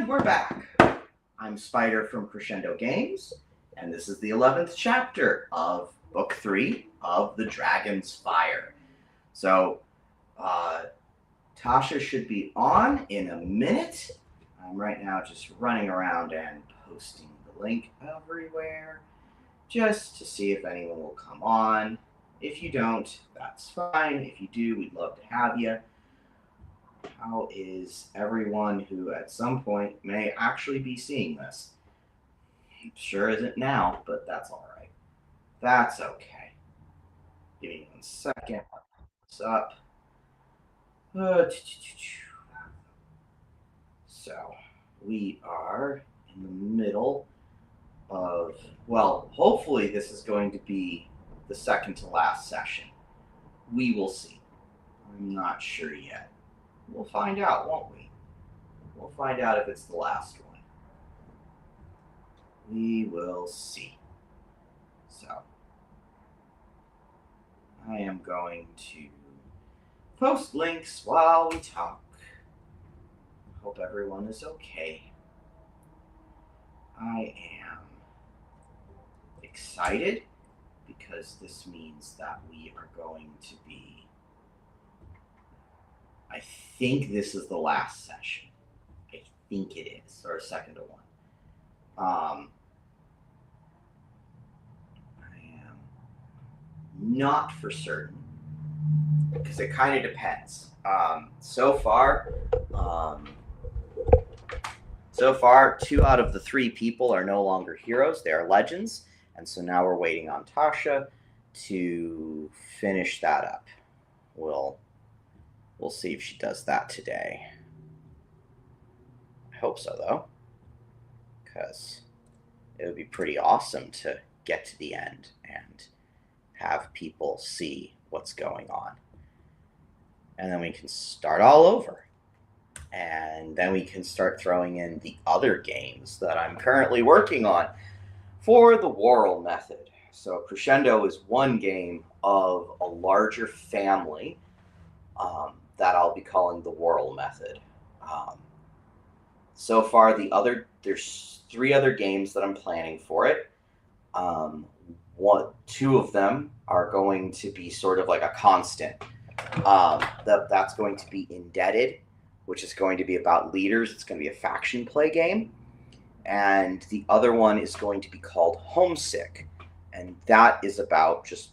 And we're back. I'm Spider from Crescendo Games, and this is the 11th chapter of Book 3 of The Dragon's Fire. So, Tasha should be on in a minute. I'm right now just running around and posting the link everywhere just to see if anyone will come on. If you don't, that's fine. If you do, we'd love to have you. How is everyone who at some point may actually be seeing this? Sure isn't now, but that's all right. That's okay. Give me 1 second. What's up? So, we are in the middle of, well, hopefully this is going to be the second to last session. We will see. I'm not sure yet. We'll find out, won't we? We'll find out if it's the last one. We will see. So, I am going to post links while we talk. Hope everyone is okay. I am excited because this means that we are going to be, I think this is the last session. I think it is, or second to one. I am not for certain because it kind of depends. So far, 2 out of the 3 people are no longer heroes; they are legends, and so now we're waiting on Tasha to finish that up. We'll see if she does that today. I hope so, though, because it would be pretty awesome to get to the end and have people see what's going on. And then we can start all over. And then we can start throwing in the other games that I'm currently working on for the Worrell method. So Crescendo is one game of a larger family that I'll be calling the Worrell method. So far, there's 3 other games that I'm planning for it. 2 of them are going to be sort of like a constant. That's going to be Indebted, which is going to be about leaders. It's going to be a faction play game. And the other one is going to be called Homesick. And that is about just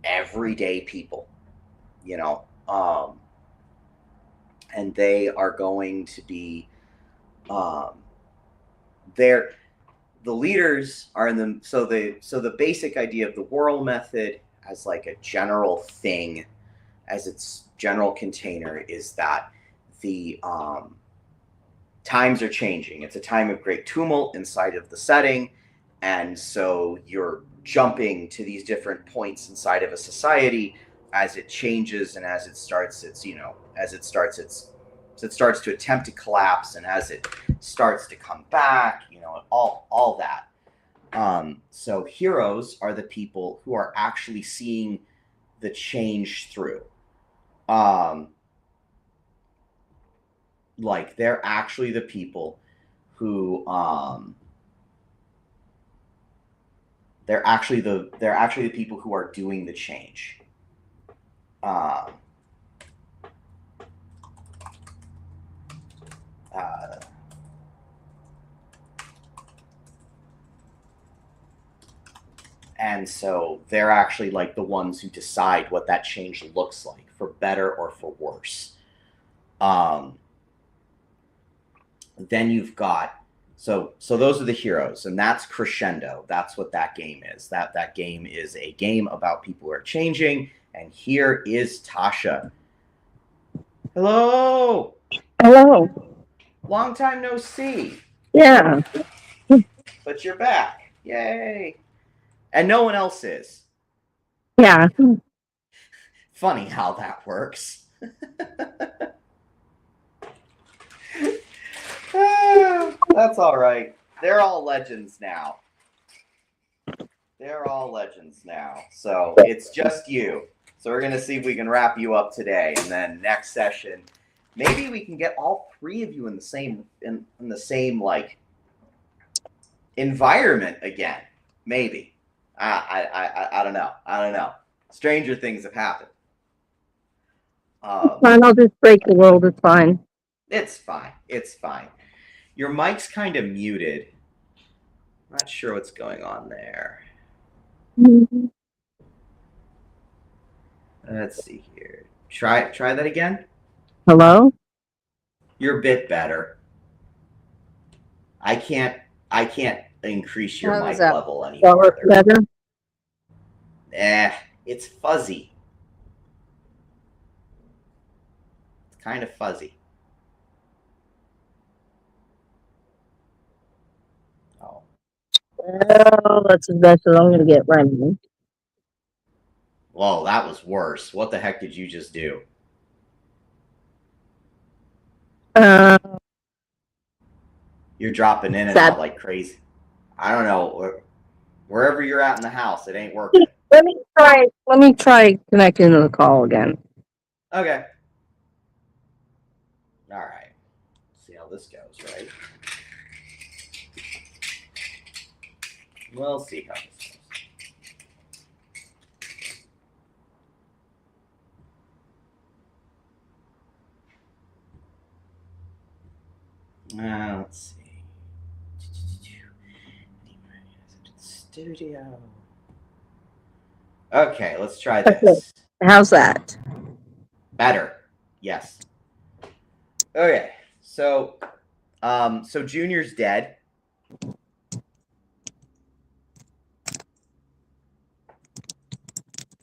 everyday people, you know. And they are going to be, the leaders are in the, so the basic idea of the Worrell method as like a general thing, as its general container, is that the times are changing. It's a time of great tumult inside of the setting, and so you're jumping to these different points inside of a society as it changes and as it starts to attempt to collapse, and as it starts to come back, all that. So heroes are the people who are actually seeing the change through. Like, they're actually the people who they're actually the people who are doing the change. And so they're actually like the ones who decide what that change looks like, for better or for worse. Then you've got, so those are the heroes, and that's Crescendo. That's what that game is. That game is a game about people who are changing. And here is Tasha. Hello. Hello. Long time no see. Yeah. But you're back. Yay. And no one else is. Yeah. Funny how that works. That's all right. They're all legends now. So it's just you. So we're going to see if we can wrap you up today. And then next session, maybe we can get all three of you in the same in the same like environment again. Maybe. I don't know. I don't know. Stranger things have happened. Fine, I'll just break the world. It's fine. It's fine. It's fine. Your mic's kind of muted. Not sure what's going on there. Mhm. Let's see here. Try that again. Hello? You're a bit better. I can't increase your How's mic that? level any Work further. better? It's fuzzy. It's kind of fuzzy. Oh. Well, that's as best as I'm going to get right now. Whoa, that was worse. What the heck did you just do? Uh, You're dropping in and out like crazy. I don't know. Wherever you're at in the house, it ain't working. Let me try connecting to the call again. Okay. All right. See how this goes, right? We'll see how this goes. Let's see. Studio. Okay, let's try this. How's that? Better. Yes. Okay. So Junior's dead.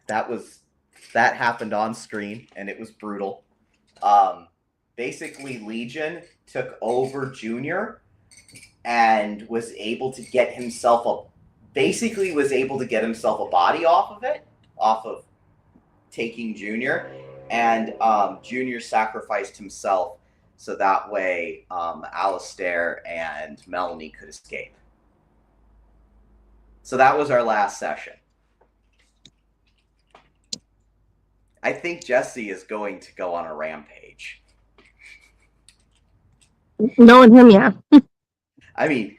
That happened on screen and it was brutal. Basically Legion took over Junior and was able to get himself a body off of taking Junior, and Junior sacrificed himself so that way Alistair and Melanie could escape. So that was our last session. I think Jesse is going to go on a rampage. Knowing him, yeah. I mean,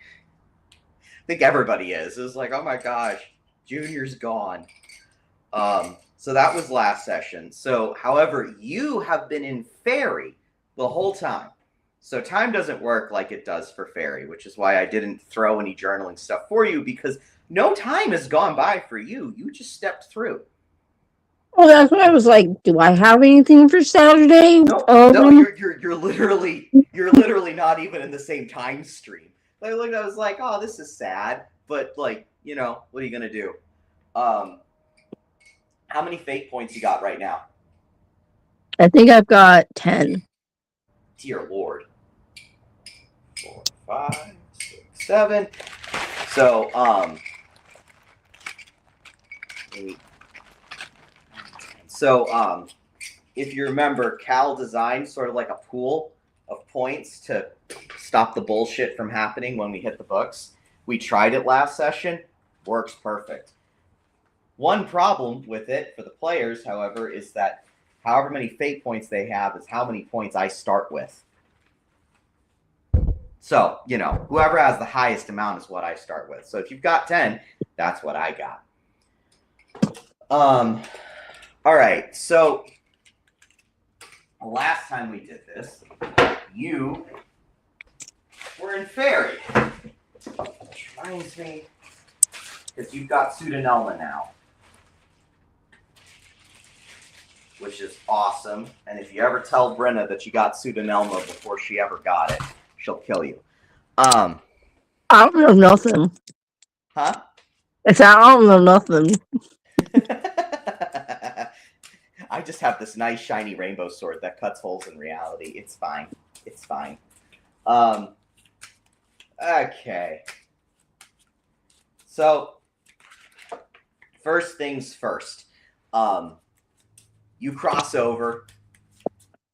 I think everybody is. It's like, oh my gosh, Junior's gone. So that was last session. So, however, you have been in Fairy the whole time. So time doesn't work like it does for Fairy, which is why I didn't throw any journaling stuff for you, because no time has gone by for you. You just stepped through. Well, that's why I was like, do I have anything for Saturday? No, you're literally not even in the same time stream. I was like, oh, this is sad, but like, you know, what are you gonna do? How many fate points you got right now? I think I've got 10. Dear Lord. 4, 5, 6, 7. So, 8. So, if you remember, Cal designed sort of like a pool of points to stop the bullshit from happening when we hit the books. We tried it last session. Works perfect. One problem with it for the players, however, is that however many fate points they have is how many points I start with. So, you know, whoever has the highest amount is what I start with. So if you've got 10, that's what I got. All right, so last time we did this, you were in Fairy. Which reminds me, because you've got Pseudonelma now, which is awesome. And if you ever tell Brenna that you got Pseudonelma before she ever got it, she'll kill you. I don't know nothing. Huh? I said, I don't know nothing. I just have this nice shiny rainbow sword that cuts holes in reality. It's fine. It's fine. Okay. So, first things first. You cross over.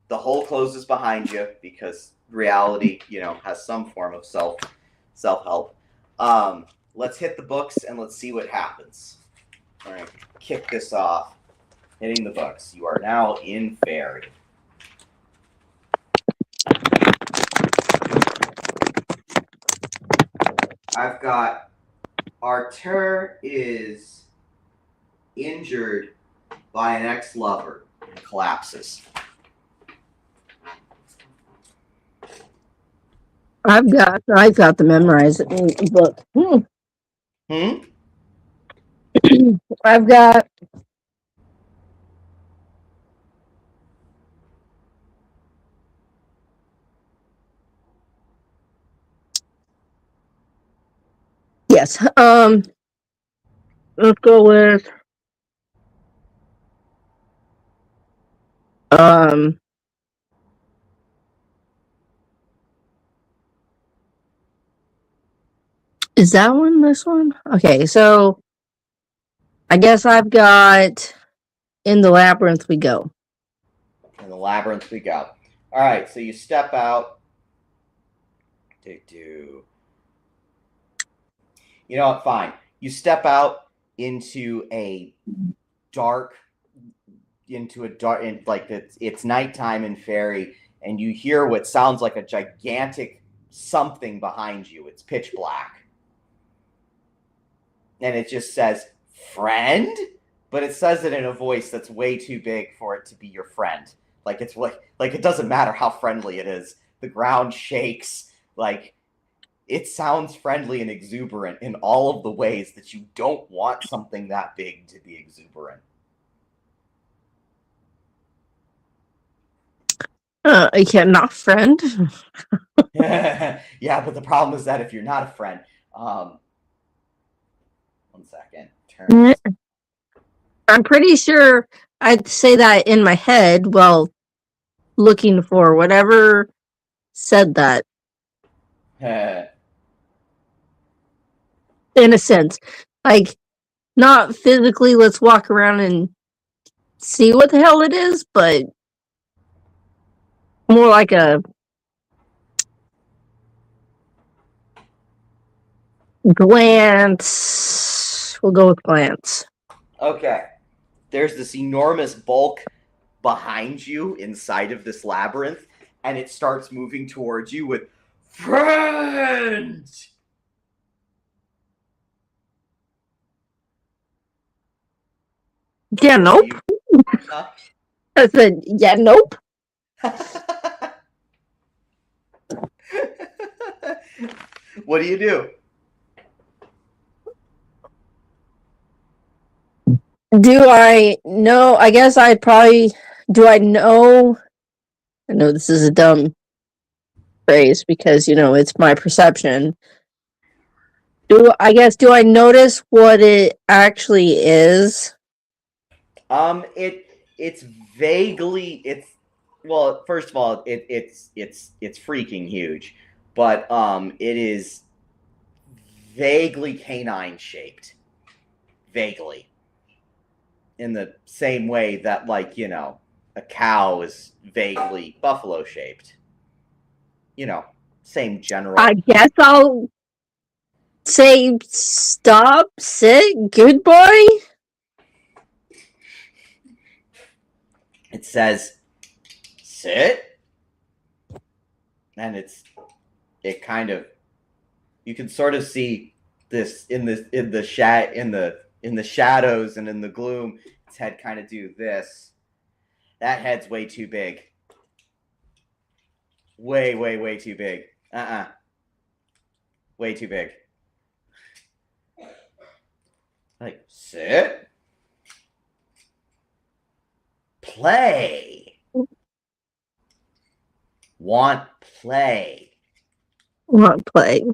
The hole closes behind you because reality, you know, has some form of self-help. Let's hit the books and let's see what happens. All right, kick this off. Hitting the books. You are now in Fairy. I've got Artur is injured by an ex-lover and collapses. I've got the memorize book. I've got yes. Let's go with is that one this one? Okay, so I guess I've got In the Labyrinth We Go. In the labyrinth we go. All right, so you step out. You know what? Fine. You step out into a dark, like it's nighttime in Fairy, and you hear what sounds like a gigantic something behind you. It's pitch black, and it just says "friend," but it says it in a voice that's way too big for it to be your friend. Like it's like it doesn't matter how friendly it is. The ground shakes. Like it sounds friendly and exuberant in all of the ways that you don't want something that big to be exuberant. Yeah, not friend. Yeah, but the problem is that if you're not a friend, 1 second. Turns. I'm pretty sure I'd say that in my head while looking for whatever said that. In a sense, like not physically. Let's walk around and see what the hell it is, but more like a glance. We'll go with glance. Okay. There's this enormous bulk behind you inside of this labyrinth, and it starts moving towards you with friend. Yeah, nope. I said, yeah, nope. What do you do? Do I know? I guess I'd probably. Do I know? I know this is a dumb phrase because, it's my perception. Do I notice what it actually is? It's vaguely well, first of all, it's freaking huge, but it is vaguely canine shaped. Vaguely. In the same way that, like, a cow is vaguely buffalo shaped. Same general. I guess I'll say stop, sit, goodbye. It says sit, and it kind of, you can sort of see this in the shadows and in the gloom. Its head kind of do this. That head's way too big. Way too big. Way too big. Like, sit. Play. Want play. Want play.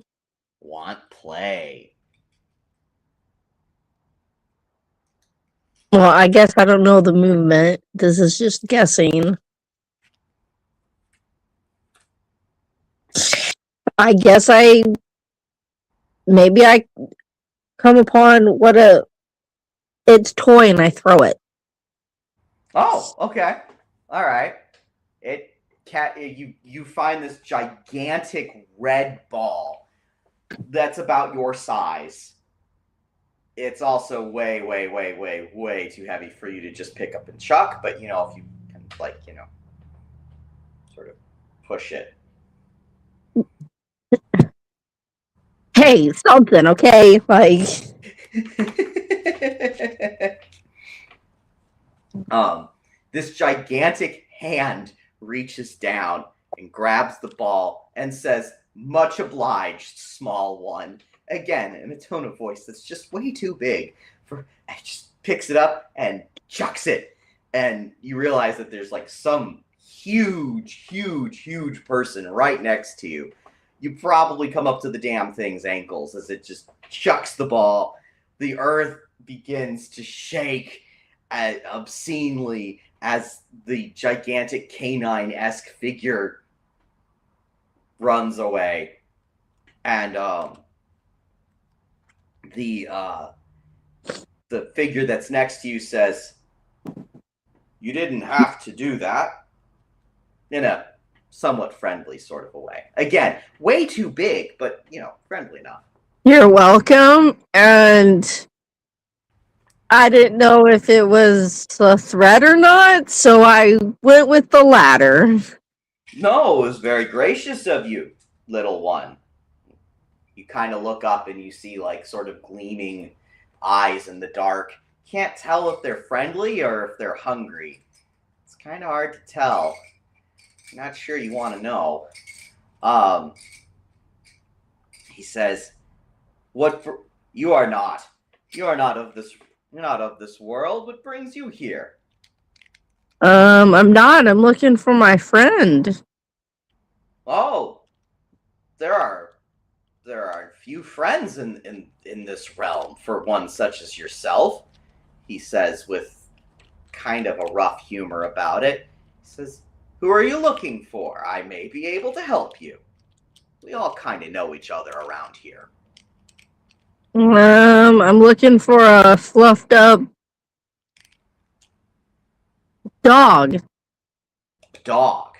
Want play. Well, I guess I don't know the movement. This is just guessing. I guess maybe I come upon it's toy and I throw it. Oh, okay. All right. You find this gigantic red ball that's about your size. It's also way too heavy for you to just pick up and chuck, but if you can, like, sort of push it. hey, something, okay? Like, this gigantic hand reaches down and grabs the ball and says, "Much obliged, small one." Again, in a tone of voice that's just way too big for. Just picks it up and chucks it, and you realize that there's like some huge person right next to you. You probably come up to the damn thing's ankles as it just chucks the ball. The earth begins to shake obscenely as the gigantic canine-esque figure runs away, and the figure that's next to you says, "You didn't have to do that," in a somewhat friendly sort of a way. Again, way too big, but friendly enough. you're welcome. And I didn't know if it was a threat or not, so I went with the latter. No, it was very gracious of you, little one. You kind of look up and you see like sort of gleaming eyes in the dark. Can't tell if they're friendly or if they're hungry. It's kind of hard to tell. Not sure you want to know. He says, you are not of this. You're not of this world. What brings you here?" I'm not. I'm looking for my friend. "Oh, there are few friends in this realm for one such as yourself," he says with kind of a rough humor about it. He says, "Who are you looking for? I may be able to help you. We all kind of know each other around here." I'm looking for a fluffed up dog. "Dog?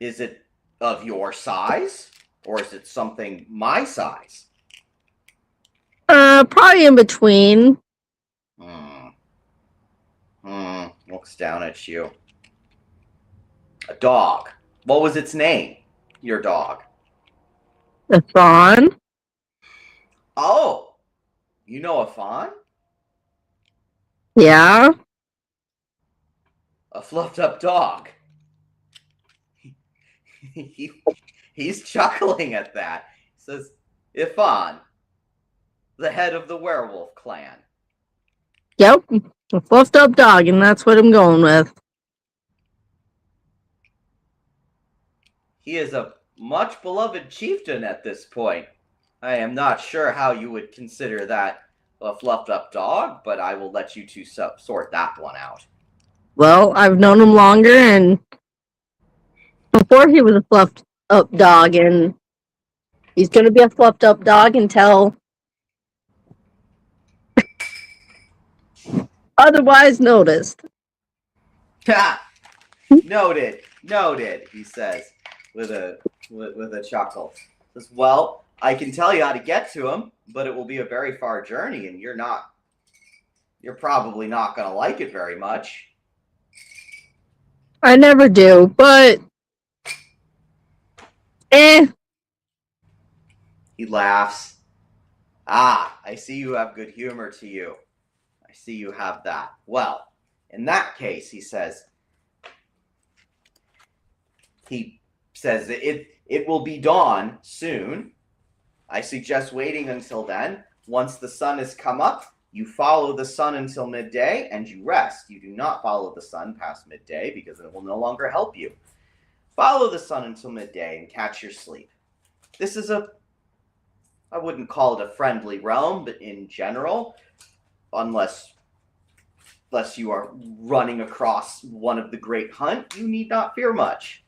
Is it of your size? Or is it something my size?" Probably in between. Looks down at you. "A dog. What was its name? Your dog?" A fawn. "Oh, you know a fawn? Yeah. A fluffed up dog." He's chuckling at that. He says, "Ifan, the head of the werewolf clan." Yep. A fluffed up dog, and that's what I'm going with. "He is a much beloved chieftain at this point. I am not sure how you would consider that a fluffed up dog, but I will let you two sort that one out." Well, I've known him longer, and before he was a fluffed up dog, and he's going to be a fluffed up dog until otherwise noticed. "Ha! Noted, he says with a chuckle. Says, "Well, I can tell you how to get to him, but it will be a very far journey, and you're probably not going to like it very much." I never do, but He laughs. "Ah, I see you have good humor to you. I see you have that. Well, in that case," he says, it will be dawn soon. I suggest waiting until then. Once the sun has come up, you follow the sun until midday and you rest. You do not follow the sun past midday because it will no longer help you. Follow the sun until midday and catch your sleep. This is I wouldn't call it a friendly realm, but in general, unless you are running across one of the great hunt, you need not fear much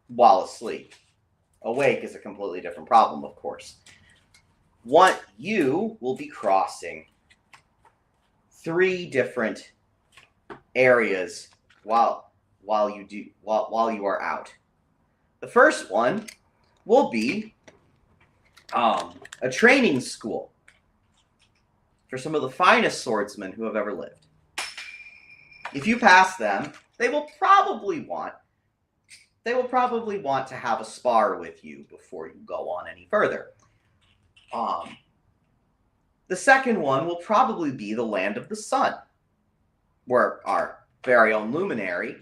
while asleep. Awake is a completely different problem, of course. You will be crossing 3 different areas while you are out. The first one will be a training school for some of the finest swordsmen who have ever lived. If you pass them, they will probably want they will probably want to have a spar with you before you go on any further. The second one will probably be the Land of the Sun, where our very own luminary,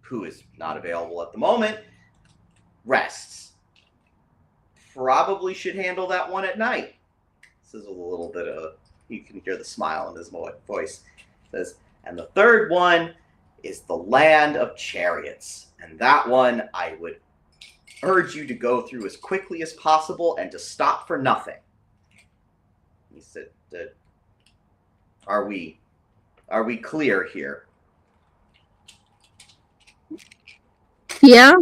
who is not available at the moment, rests. Probably should handle that one at night. This is a little bit of, you can hear the smile in his voice. It says, and the third one is the Land of Chariots. And that one I would urge you to go through as quickly as possible and to stop for nothing. He said, are we clear here? Yeah.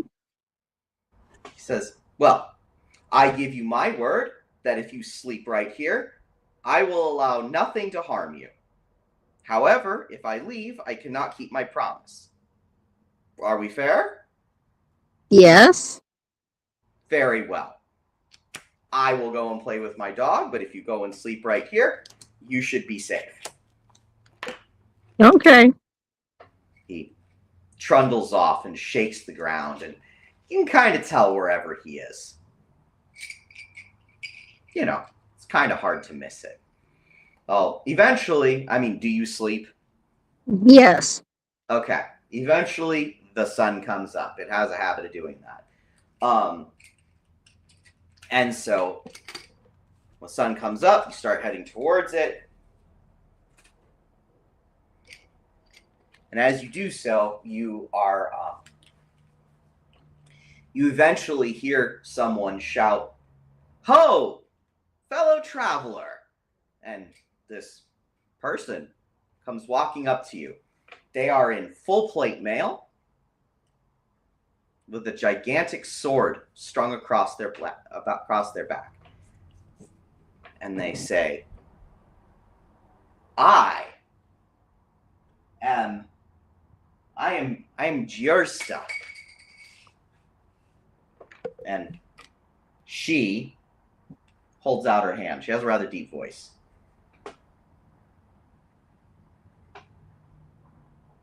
He says, well, I give you my word that if you sleep right here, I will allow nothing to harm you. However, if I leave, I cannot keep my promise. Are we fair? Yes. Very well. I will go and play with my dog, but if you go and sleep right here, you should be safe. Okay. He trundles off and shakes the ground, and you can kind of tell wherever he is. You know, it's kind of hard to miss it. Oh, eventually, I mean, do you sleep? Yes. Okay. Eventually, the sun comes up. It has a habit of doing that. And so, when the sun comes up, you start heading towards it. And as you do so, you eventually hear someone shout, "Ho, fellow traveler!" And this person comes walking up to you. They are in full plate mail with a gigantic sword strung across their back. And they say, I am Giersta. And she holds out her hand. She has a rather deep voice.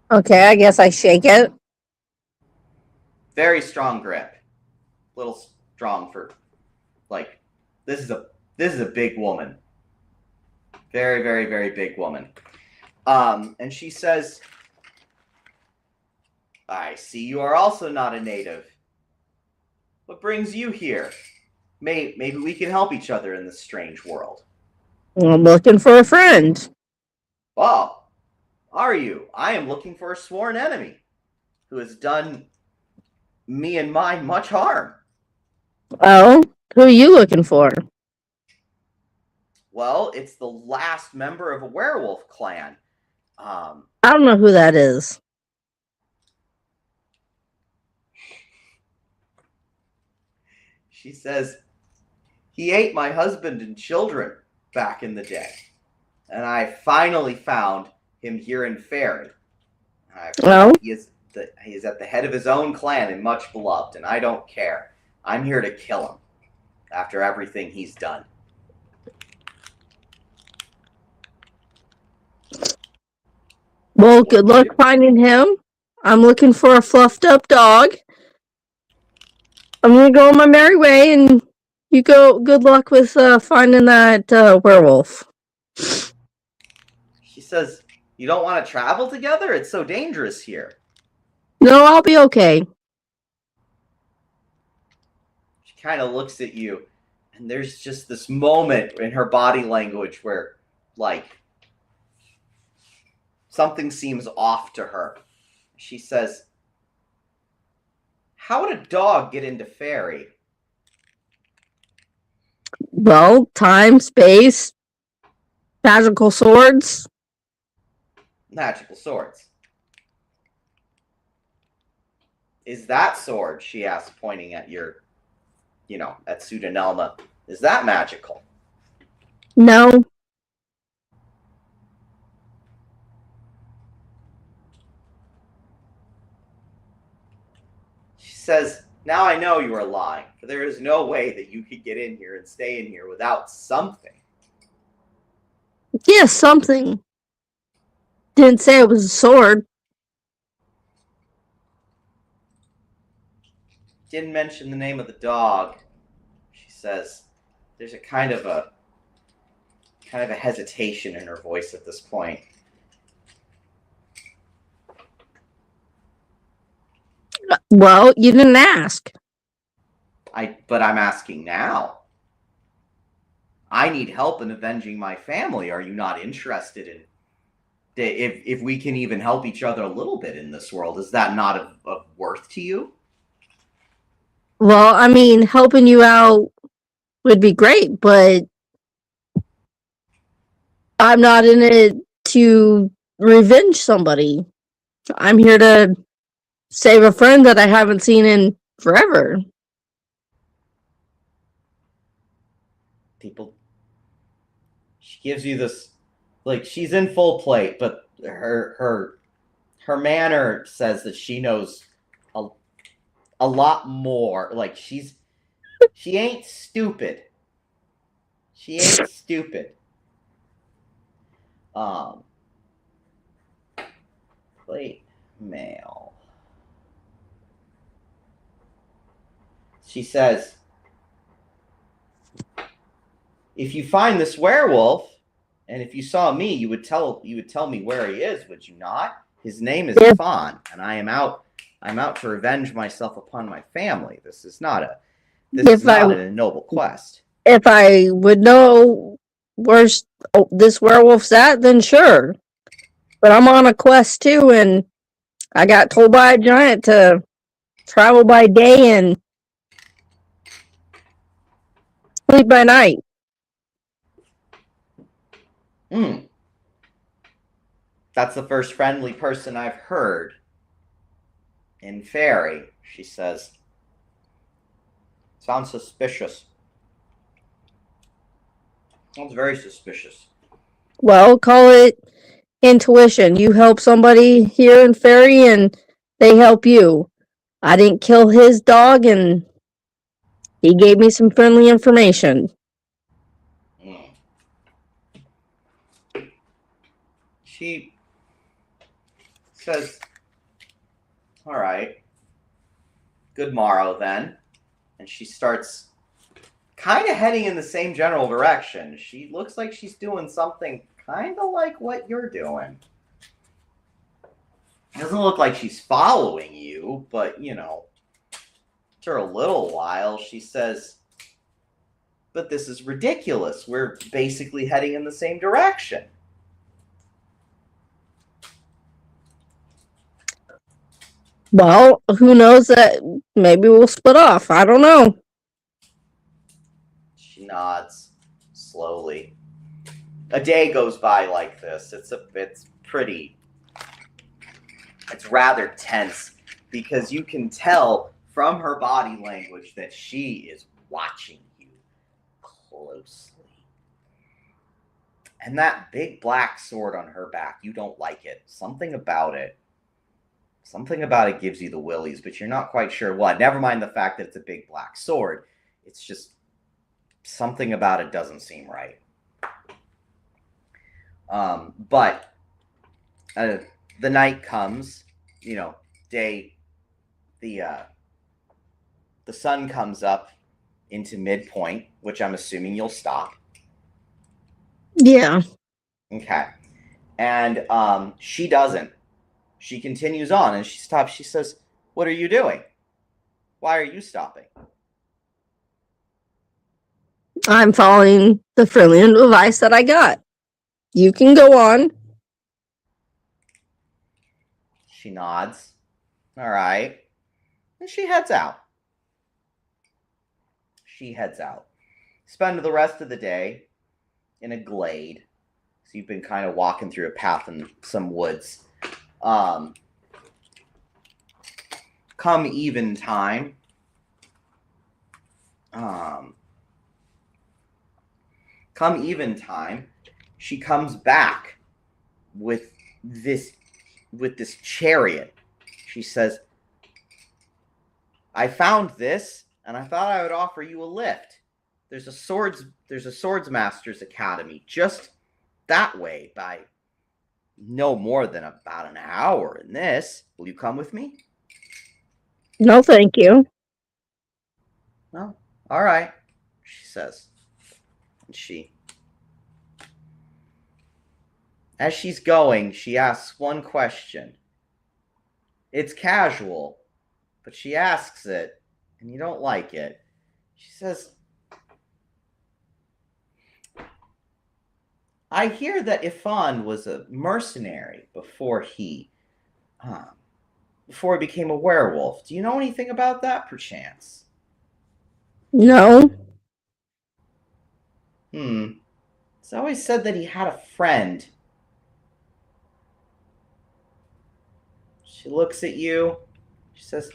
Okay, I guess I shake it. Very strong grip. A little strong for, like, this is a big woman. Very, very, very big woman. And she says, I see you are also not a native. What brings you here? Maybe we can help each other in this strange world. I'm looking for a friend. Oh, are you? I am looking for a sworn enemy who has done me and mine much harm. Oh, who are you looking for? Well, it's the last member of a werewolf clan. I don't know who that is. She says, he ate my husband and children back in the day. And I finally found him here in Fairy. Oh? He is at the head of his own clan and much beloved, and I don't care. I'm here to kill him after everything he's done. Well, good luck finding him. I'm looking for a fluffed up dog. I'm gonna go on my merry way, and you go. Good luck with finding that werewolf. She says, you don't want to travel together? It's so dangerous here. No, I'll be okay. She kind of looks at you, and there's just this moment in her body language where, like, something seems off to her. She says, how would a dog get into Fairy? Well, time, space, magical swords. Magical swords. Is that sword, she asks, pointing at at Pseudonelma, is that magical? No. She says, now I know you are lying, for there is no way that you could get in here and stay in here without something. Yes, something. Didn't say it was a sword. didn't mention the name of the dog. She says there's a kind of a hesitation in her voice at this point. Well, you didn't ask. But I'm asking now. I need help in avenging my family. Are you not interested in if we can even help each other a little bit in this world? Is that not of worth to you? Well, I mean, helping you out would be great, but I'm not in it to revenge somebody. I'm here to save a friend that I haven't seen in forever. She gives you this, like, she's in full plate, but her manner says that she knows a lot more. Like, she ain't stupid. She ain't stupid. Plate mail. She says, if you find this werewolf, and if you saw me, you would tell me where he is, would you not? His name is Fawn, and I'm out to revenge myself upon my family. This is not a noble quest. If I would know where this werewolf's at, then sure. But I'm on a quest too, and I got told by a giant to travel by day and sleep by night. That's the first friendly person I've heard in Fairy, she says. Sounds suspicious. Sounds very suspicious. Well, call it intuition. You help somebody here in Fairy and they help you. I didn't kill his dog and he gave me some friendly information. She says, all right, good morrow then. And she starts kind of heading in the same general direction. She looks like she's doing something kind of like what you're doing. It doesn't look like she's following you, but, you know, after a little while, she says, but this is ridiculous. We're basically heading in the same direction. Well, who knows that maybe we'll split off. I don't know. She nods slowly. A day goes by like this. It's rather tense because you can tell from her body language that she is watching you closely. And that big black sword on her back, you don't like it. Something about it gives you the willies, but you're not quite sure what. Never mind the fact that it's a big black sword. It's just something about it doesn't seem right. But the night comes, the sun comes up into midpoint, which I'm assuming you'll stop. Yeah. Okay. And she doesn't. She continues on and she stops. She says, what are you doing? Why are you stopping? I'm following the friendly advice that I got. You can go on. She nods. All right. And she heads out. Spend the rest of the day in a glade. So you've been kind of walking through a path in some woods. Come even time. She comes back with this chariot. She says, I found this and I thought I would offer you a lift. There's a swordsmaster's academy just that way by no more than about an hour in this. Will you come with me? No, thank you. Well, all right, she says. And as she's going, she asks one question. It's casual, but she asks it, and you don't like it. She says, I hear that Ifan was a mercenary before he became a werewolf. Do you know anything about that, perchance? No. It's always said that he had a friend. She looks at you. She says,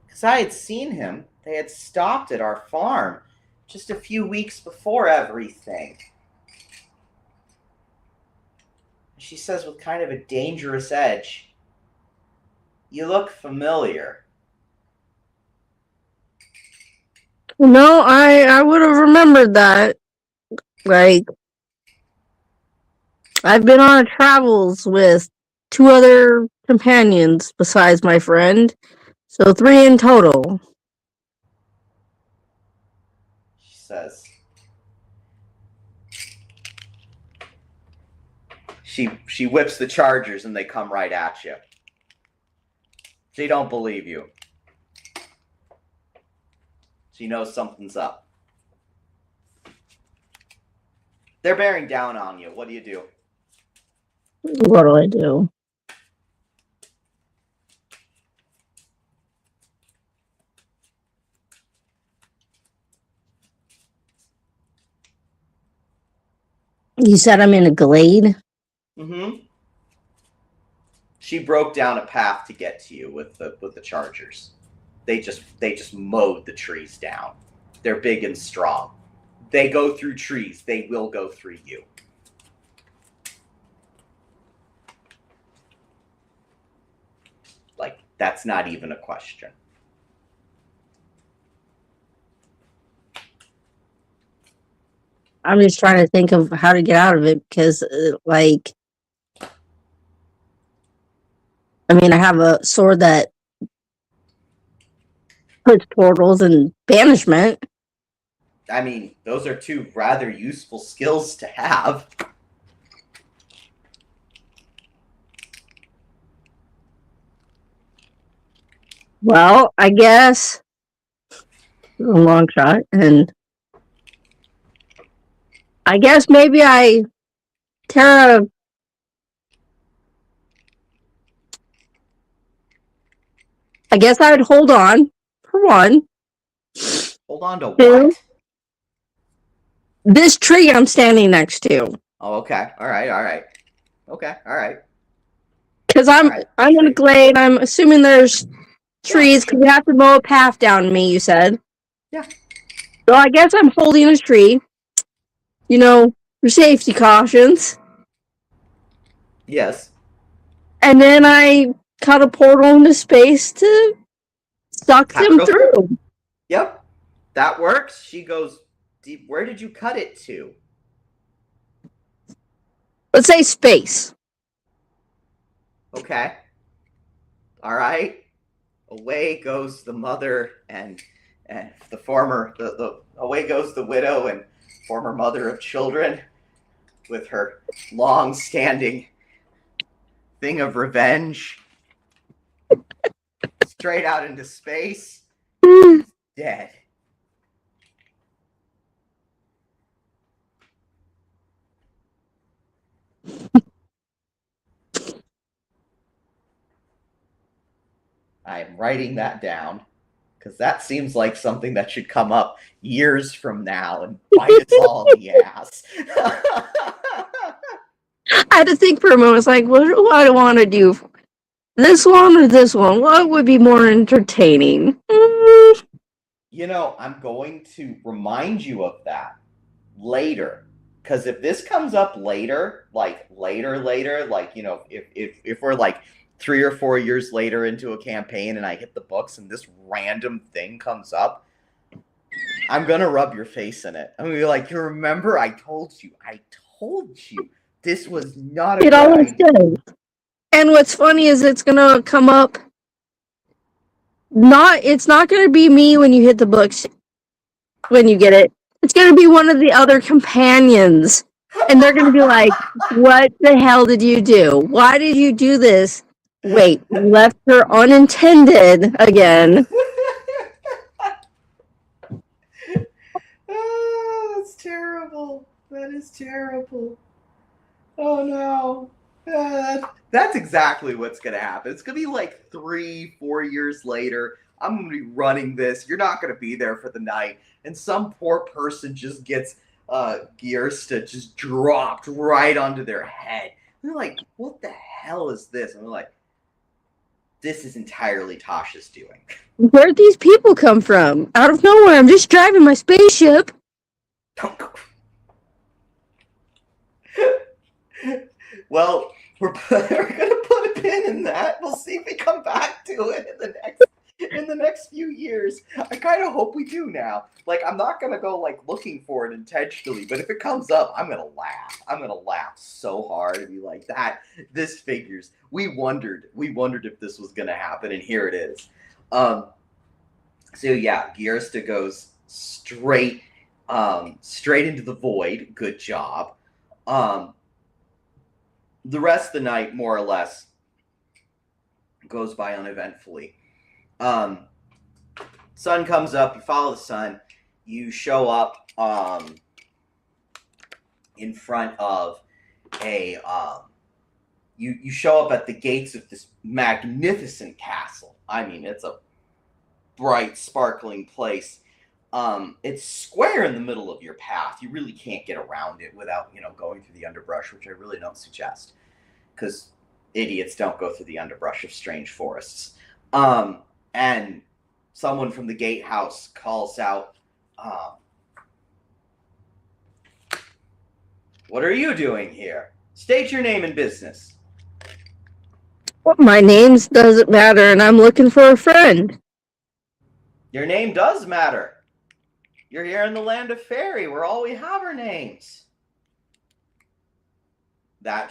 because I had seen him. They had stopped at our farm just a few weeks before everything. She says with kind of a dangerous edge, you look familiar. No, I would have remembered that. Like, I've been on travels with 2 other companions besides my friend, so 3 in total. She says. She whips the chargers and they come right at you. She don't believe you. She knows something's up. They're bearing down on you. What do you do? What do I do? You said I'm in a glade? Mm-hmm. She broke down a path to get to you with the chargers. They just mowed the trees down. They're big and strong. They go through trees. They will go through you. Like, that's not even a question. I'm just trying to think of how to get out of it because, like, I mean, I have a sword that puts portals and banishment. I mean, those are 2 rather useful skills to have. Well, I guess a long shot, and I guess maybe I tear out of. I guess I would hold on for one. Hold on to 2, what? this tree I'm standing next to. Oh, okay. All right. Okay, all right. Because I'm in a glade. I'm assuming there's trees because you have to mow a path down to me, you said. Yeah. So I guess I'm holding a tree. You know, for safety cautions. Yes. And then I cut a portal into space to suck them through. Yep. That works. She goes deep. Where did you cut it to? Let's say space. Okay. All right. Away goes the mother and the former the away goes the widow and former mother of children with her long-standing thing of revenge. Straight out into space. Dead. I am writing that down because that seems like something that should come up years from now and bite us all in the ass. I had to think for a moment. It's like, what do I want to do? This one or this one? What would be more entertaining? You know, I'm going to remind you of that later. Because if this comes up later, like you know, if we're like 3 or 4 years later into a campaign and I hit the books and this random thing comes up, I'm gonna rub your face in it. I'm gonna be like, you remember? I told you. This was not a It always does. And what's funny is it's gonna come up. It's not gonna be me when you hit the books. when you get it. It's going to be one of the other companions. And they're going to be like, what the hell did you do? Why did you do this? Wait, you left her unintended again. Oh, that's terrible. That is terrible. Oh no. That's exactly what's gonna happen. It's gonna be like 3-4 years later. I'm gonna be running this. You're not gonna be there for the night, and some poor person just gets Gearsta just dropped right onto their head. And they're like, "What the hell is this?" And they're like, "This is entirely Tasha's doing." Where'd these people come from? Out of nowhere. I'm just driving my spaceship. Well, we're gonna put a pin in that. We'll see if we come back to it in the next few years. I kind of hope we do now. Like, I'm not gonna go like looking for it intentionally, but if it comes up, I'm gonna laugh. I'm gonna laugh so hard and be like, "That this figures." We wondered if this was gonna happen, and here it is. So yeah, Gearsta goes straight into the void. Good job. The rest of the night, more or less, goes by uneventfully. Sun comes up, you follow the sun, you show up in front of a you show up at the gates of this magnificent castle. I mean, it's a bright, sparkling place. It's square in the middle of your path. You really can't get around it without, going through the underbrush, which I really don't suggest, because idiots don't go through the underbrush of strange forests. And someone from the gatehouse calls out, "What are you doing here? State your name and business." Well, my name doesn't matter, and I'm looking for a friend. Your name does matter. You're here in the land of fairy, where all we have are names.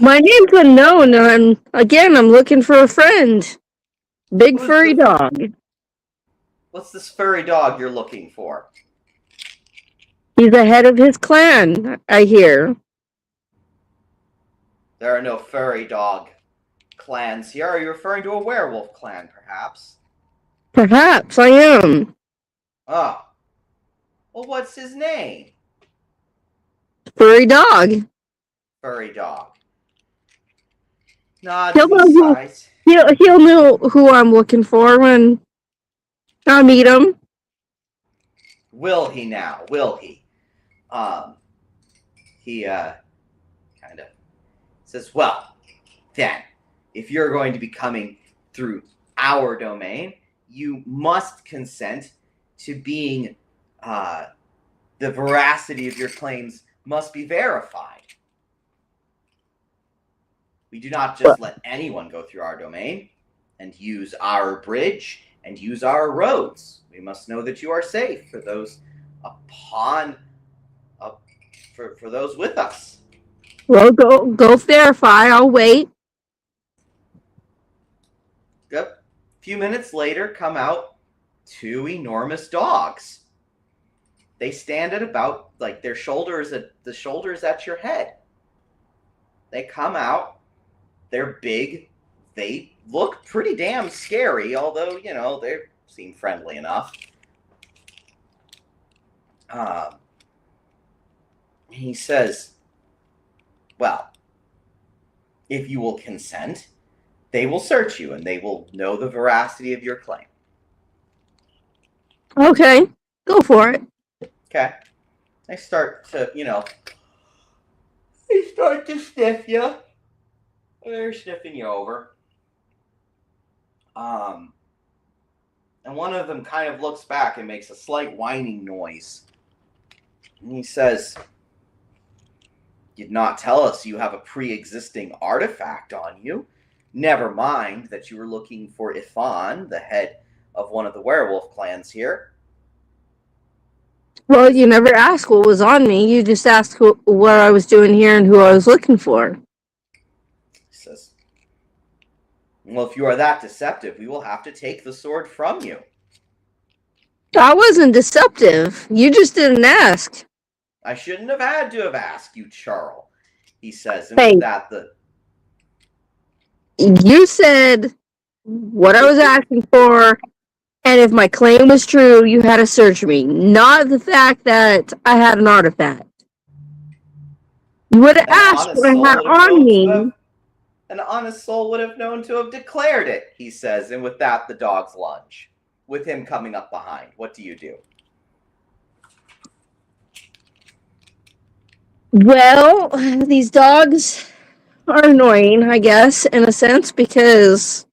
My name's unknown, and I'm looking for a friend. Big furry dog. What's this furry dog you're looking for? He's the head of his clan, I hear. There are no furry dog clans here. Are you referring to a werewolf clan, perhaps? Perhaps I am. Oh. Well, what's his name? Furry dog. Furry dog. Nods and sighs. He'll know who I'm looking for when I meet him. Will he now? Will he? He kind of says, "Well, then, if you're going to be coming through our domain, you must consent to being the veracity of your claims must be verified. We do not just let anyone go through our domain and use our bridge and use our roads. We must know that you are safe for those for those with us." Well, go verify. I'll wait. Yep. A few minutes later, come out two enormous dogs. They stand at about like the shoulders at your head. They come out. They're big. They look pretty damn scary, although, they seem friendly enough. He says, "Well, if you will consent, they will search you and they will know the veracity of your claim." Okay, go for it. Okay. They start to sniff you. They're sniffing you over. And one of them kind of looks back and makes a slight whining noise. And he says, "You did not tell us you have a pre-existing artifact on you. Never mind that you were looking for Ifan, the head of one of the werewolf clans here." Well, you never asked what was on me. You just asked what I was doing here and who I was looking for. He says, "Well, if you are that deceptive, we will have to take the sword from you." I wasn't deceptive. You just didn't ask. I shouldn't have had to have asked you, Charles, he says. And Hey, with that, you said what I was asking for, and if my claim was true, you had to search me. Not the fact that I had an artifact. You would have an asked honest what I soul had would have on known to have me. an honest soul would have known to have declared it, he says, and with that the dogs lunge. With him coming up behind. What do you do? Well, these dogs are annoying, I guess, in a sense, because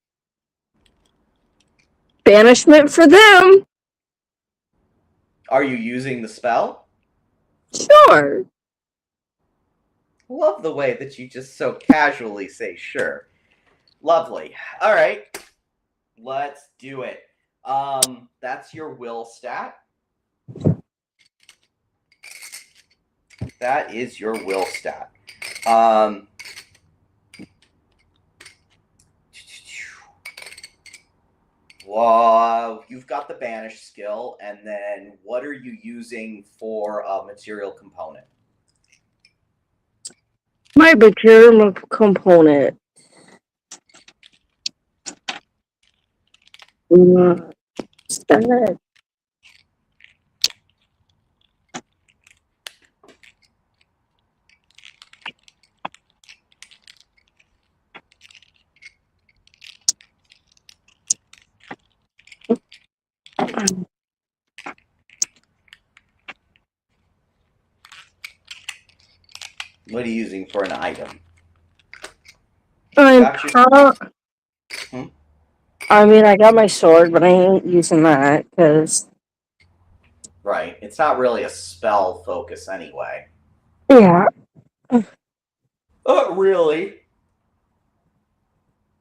banishment for them. Are you using the spell? Sure. Love the way that you just so casually say sure. Lovely. All right. Let's do it. That's your will stat. That is your will stat. Well, you've got the banish skill, and then what are you using for a material component? My material component. Stat. What are you using for an item? I'm Got your- I mean, I got my sword, but I ain't using that because Right. It's not really a spell focus anyway. yeah. Really.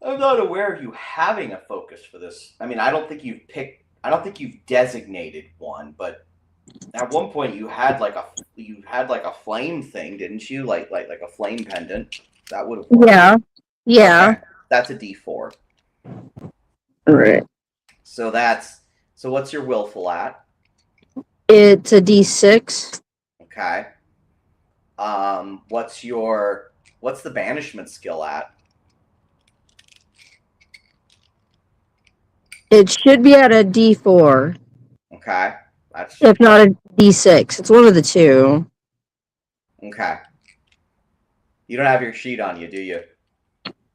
I'm not aware of you having a focus for this. I mean, I don't think you've designated one, but at one point you had like a flame thing, didn't you? Like a flame pendant. That would have worked. Yeah. Yeah. Okay. That's a D4. Right. So what's your willful at? It's a D6. Okay. What's the banishment skill at? It should be at a D4, Okay. That's if not a D6. It's one of the two. okay. You don't have your sheet on you, do you?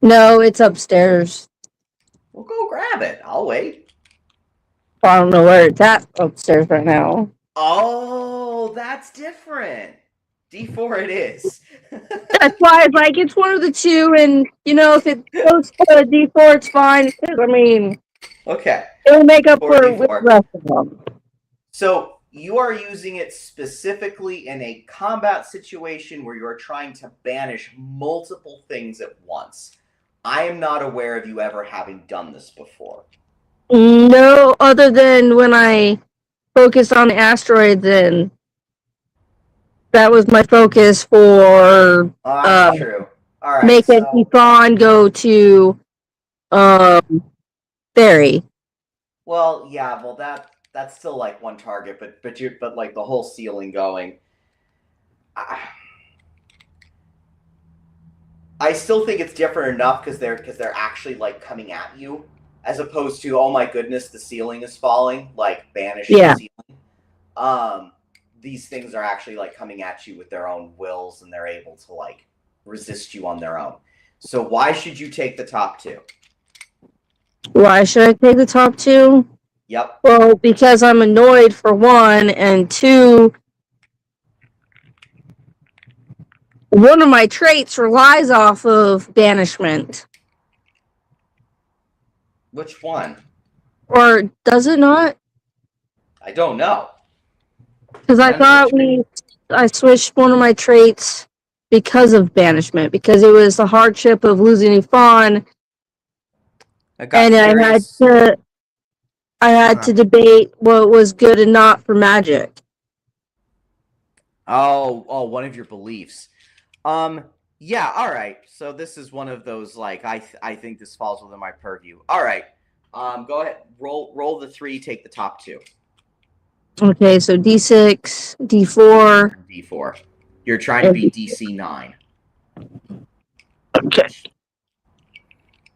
No, it's upstairs. Well, go grab it. I'll wait. I don't know where it's at upstairs right now. Oh, that's different. D4 it is. That's why it's like it's one of the two, and if it goes to a D4, it's fine. I mean, Okay. it'll make up For for D4. with the rest of them. So you are using it specifically in a combat situation where you are trying to banish multiple things at once. I am not aware of you ever having done this before. No, other than when I focused on the asteroids, and that was my focus for That's true. All right. making Yvonne go to Barry. Well, yeah. Well, that's still like one target, but like the whole ceiling going. I still think it's different enough because they're actually like coming at you, as opposed to, oh my goodness, the ceiling is falling, like banish Yeah. the ceiling. These things are actually like coming at you with their own wills, and they're able to like resist you on their own. So why should you take the top two? Why should I take the top two? Yep. Well, because I'm annoyed for one, and two, one of my traits relies off of banishment. Which one? Or does it not? I don't know. Because I thought I switched one of my traits because of banishment, because it was the hardship of losing Yvonne, and I had to debate what was good and not for magic. Oh, one of your beliefs. Yeah, all right. So this is one of those like I think this falls within my purview. All right. Go ahead. Roll the 3, take the top 2. Okay, so D6, D4. D4. You're trying to be DC 9. Okay.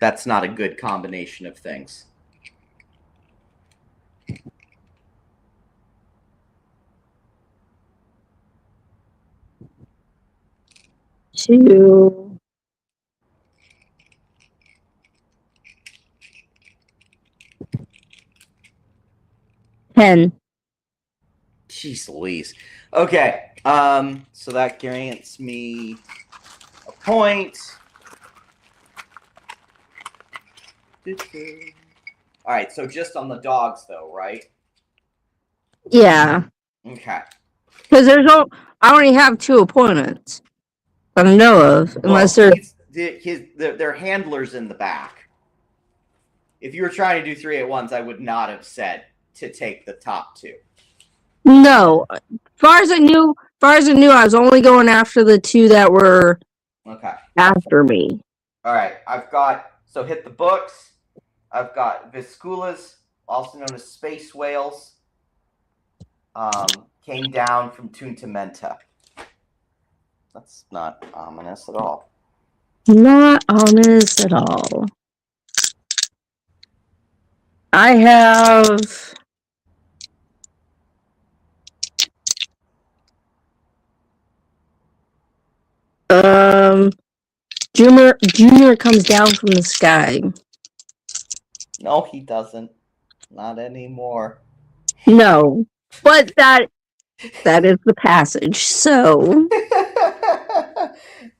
That's not a good combination of things. Two. 10. Jeez Louise. Okay. So that grants me a point. All right, so just on the dogs, though, right? Yeah. Okay. Because I only have 2 opponents that I know of, unless Well, they're. their handlers in the back. If you were trying to do 3 at once, I would not have said to take the top 2. No. As far as I knew, I was only going after the 2 that were Okay. after me. All right. I've got, so hit the books. I've got Visculas, also known as space whales. Came down from Tuntamenta. That's not ominous at all. Not ominous at all. I have. Junior comes down from the sky. No, he doesn't. Not anymore. No, but that is the passage. So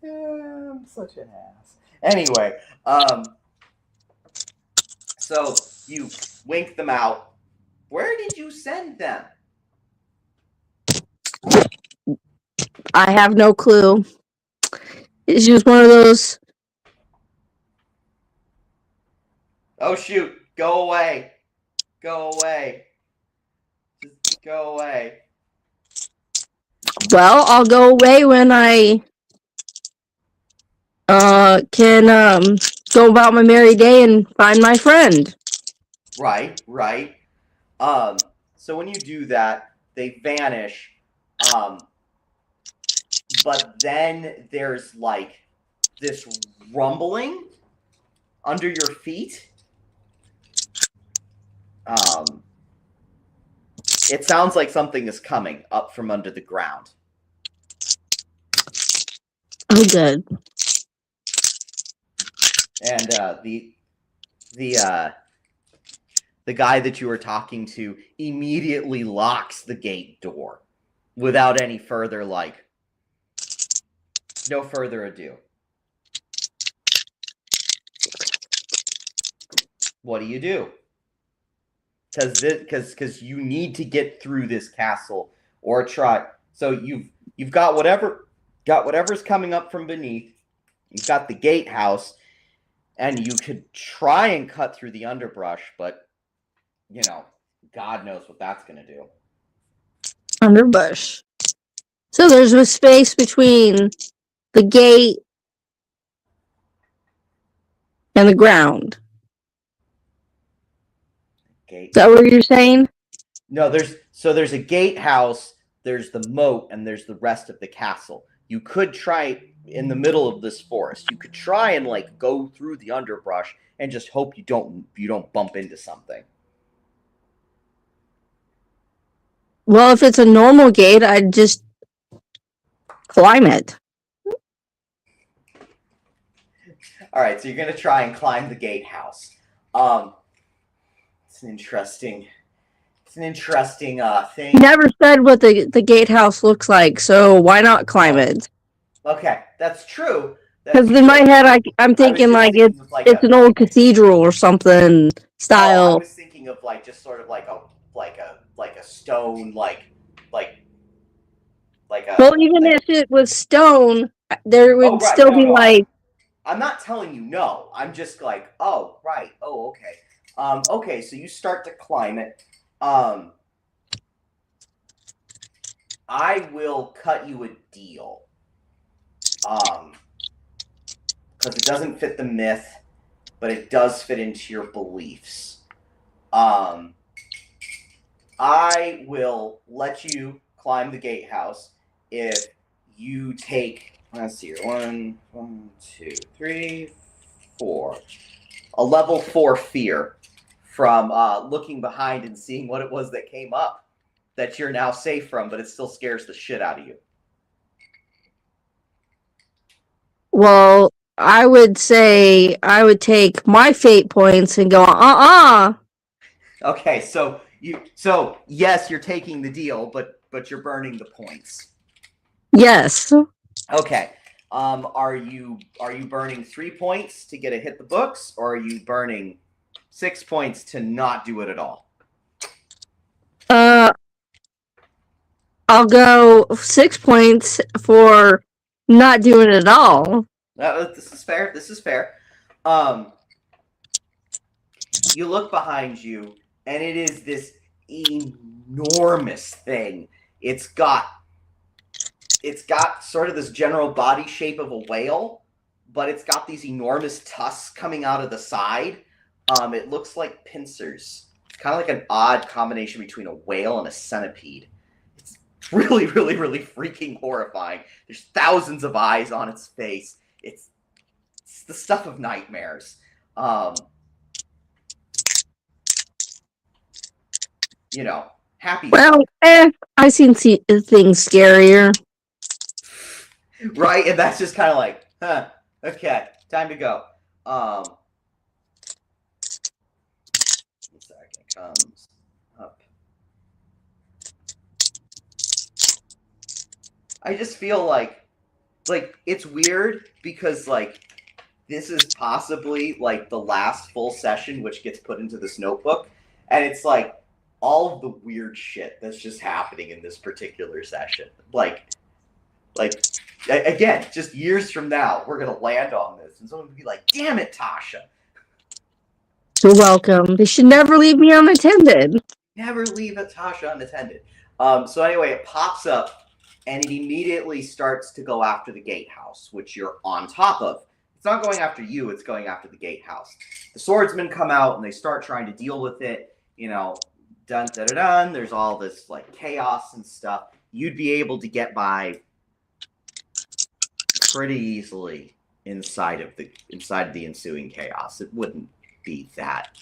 I'm such an ass. Anyway, so you wink them out. Where did you send them? I have no clue. It's just one of those. Oh shoot! Go away! Go away! Just go away! Well, I'll go away when I can go about my merry day and find my friend. Right. So when you do that, they vanish. But then there's like this rumbling under your feet. It sounds like something is coming up from under the ground. Oh, good. And the guy that you were talking to immediately locks the gate door without any further no further ado. What do you do? Because you need to get through this castle or try. So you've got whatever's coming up from beneath. You've got the gatehouse, and you could try and cut through the underbrush, but God knows what that's going to do. Underbush. So there's a space between the gate and the ground. Gate. Is that what you're saying? No, there's a gatehouse, there's the moat, and there's the rest of the castle. You could try in the middle of this forest. You could try and go through the underbrush and just hope you don't bump into something. Well, if it's a normal gate, I'd just climb it. All right, so you're gonna try and climb the gatehouse. It's an interesting thing. You never said what the gatehouse looks like, so why not climb it? Okay, that's true. Because in my head, I'm thinking it's an old cathedral or something style. I was thinking of just sort of like a stone Well, even if it was stone, there would still be I'm not telling you no. I'm just oh right, oh okay, okay. So you start to climb it. I will cut you a deal. Because it doesn't fit the myth, but it does fit into your beliefs. I I will let you climb the gatehouse if you take, let's see here, 1, 2, 3, 4, a level 4 fear from looking behind and seeing what it was that came up that you're now safe from, but it still scares the shit out of you. Well, I would say I would take my fate points and go, Okay, so yes, you're taking the deal, but you're burning the points. Yes. Okay. Are you burning 3 points to get a hit the books, or are you burning 6 points to not do it at all? I'll go 6 points for not doing it at all. This is fair. This is fair. You look behind you, and it is this enormous thing. It's got sort of this general body shape of a whale, but it's got these enormous tusks coming out of the side. It looks like pincers. It's kind of like an odd combination between a whale and a centipede. It's really, really, really freaking horrifying. There's thousands of eyes on its face. It's the stuff of nightmares. Happy. Well, I've seen things scarier. Right, and that's just kind of like, okay, time to go. One second, comes up. I just feel like it's weird because this is possibly the last full session which gets put into this notebook, and it's all of the weird shit that's just happening in this particular session. Again, just years from now, we're gonna land on this, and someone will be like, "Damn it, Tasha!" You're welcome. They should never leave me unattended. Never leave a Tasha unattended. So anyway, it pops up, and it immediately starts to go after the gatehouse, which you're on top of. It's not going after you; it's going after the gatehouse. The swordsmen come out, and they start trying to deal with it. Dun dun dun dun. There's all this chaos and stuff. You'd be able to get by pretty easily inside of the ensuing chaos. It wouldn't be that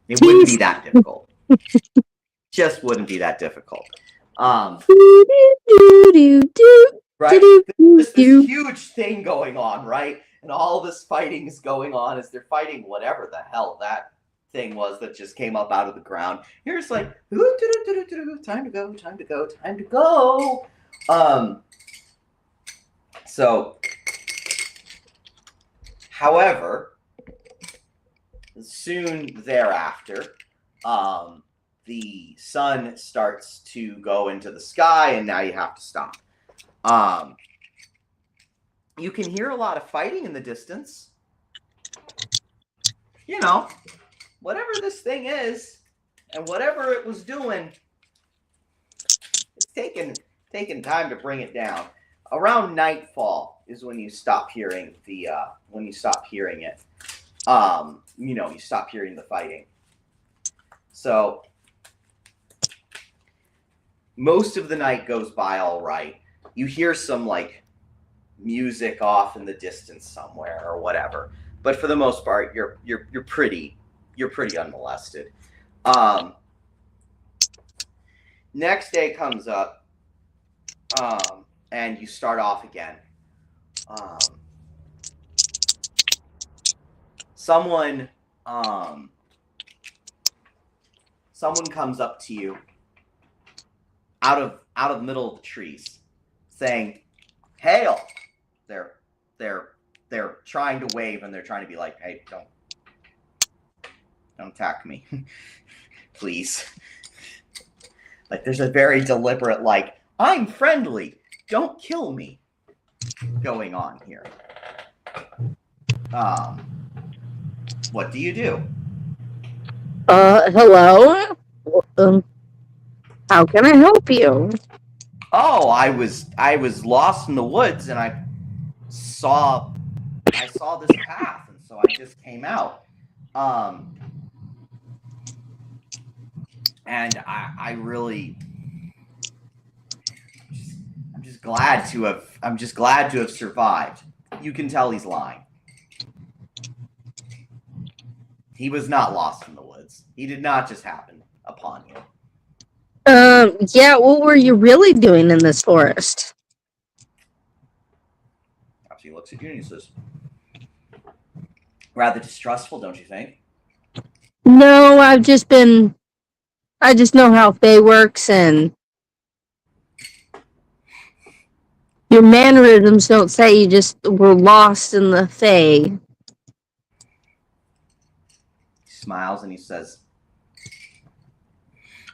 it wouldn't be that difficult. Just wouldn't be that difficult. Right? There's this huge thing going on, right? And all this fighting is going on as they're fighting whatever the hell that thing was that just came up out of the ground. You're just like, time to go, time to go, time to go. So, however, soon thereafter, the sun starts to go into the sky, and now you have to stop. You can hear a lot of fighting in the distance. Whatever this thing is, and whatever it was doing, it's taking time to bring it down. Around nightfall is when you stop hearing it. You stop hearing the fighting. So most of the night goes by all right. You hear some music off in the distance somewhere or whatever, but for the most part, you're pretty unmolested. Next day comes up, and you start off again. Someone comes up to you out of the middle of the trees, saying, "Hail!" They're trying to wave, and they're trying to be like, "Hey, don't attack me, please." There's a very deliberate "I'm friendly, don't kill me" going on here. What do you do? Hello? How can I help you? Oh, I was lost in the woods, and I saw this path, and so I just came out. And I really, I'm just glad to have survived. You can tell he's lying. He was not lost in the woods. He did not just happen upon you. Yeah, what were you really doing in this forest? Perhaps he looks at you and he says, rather distrustful, don't you think? No, I just know how Faye works, and your mannerisms don't say you just were lost in the Fae. He smiles and he says,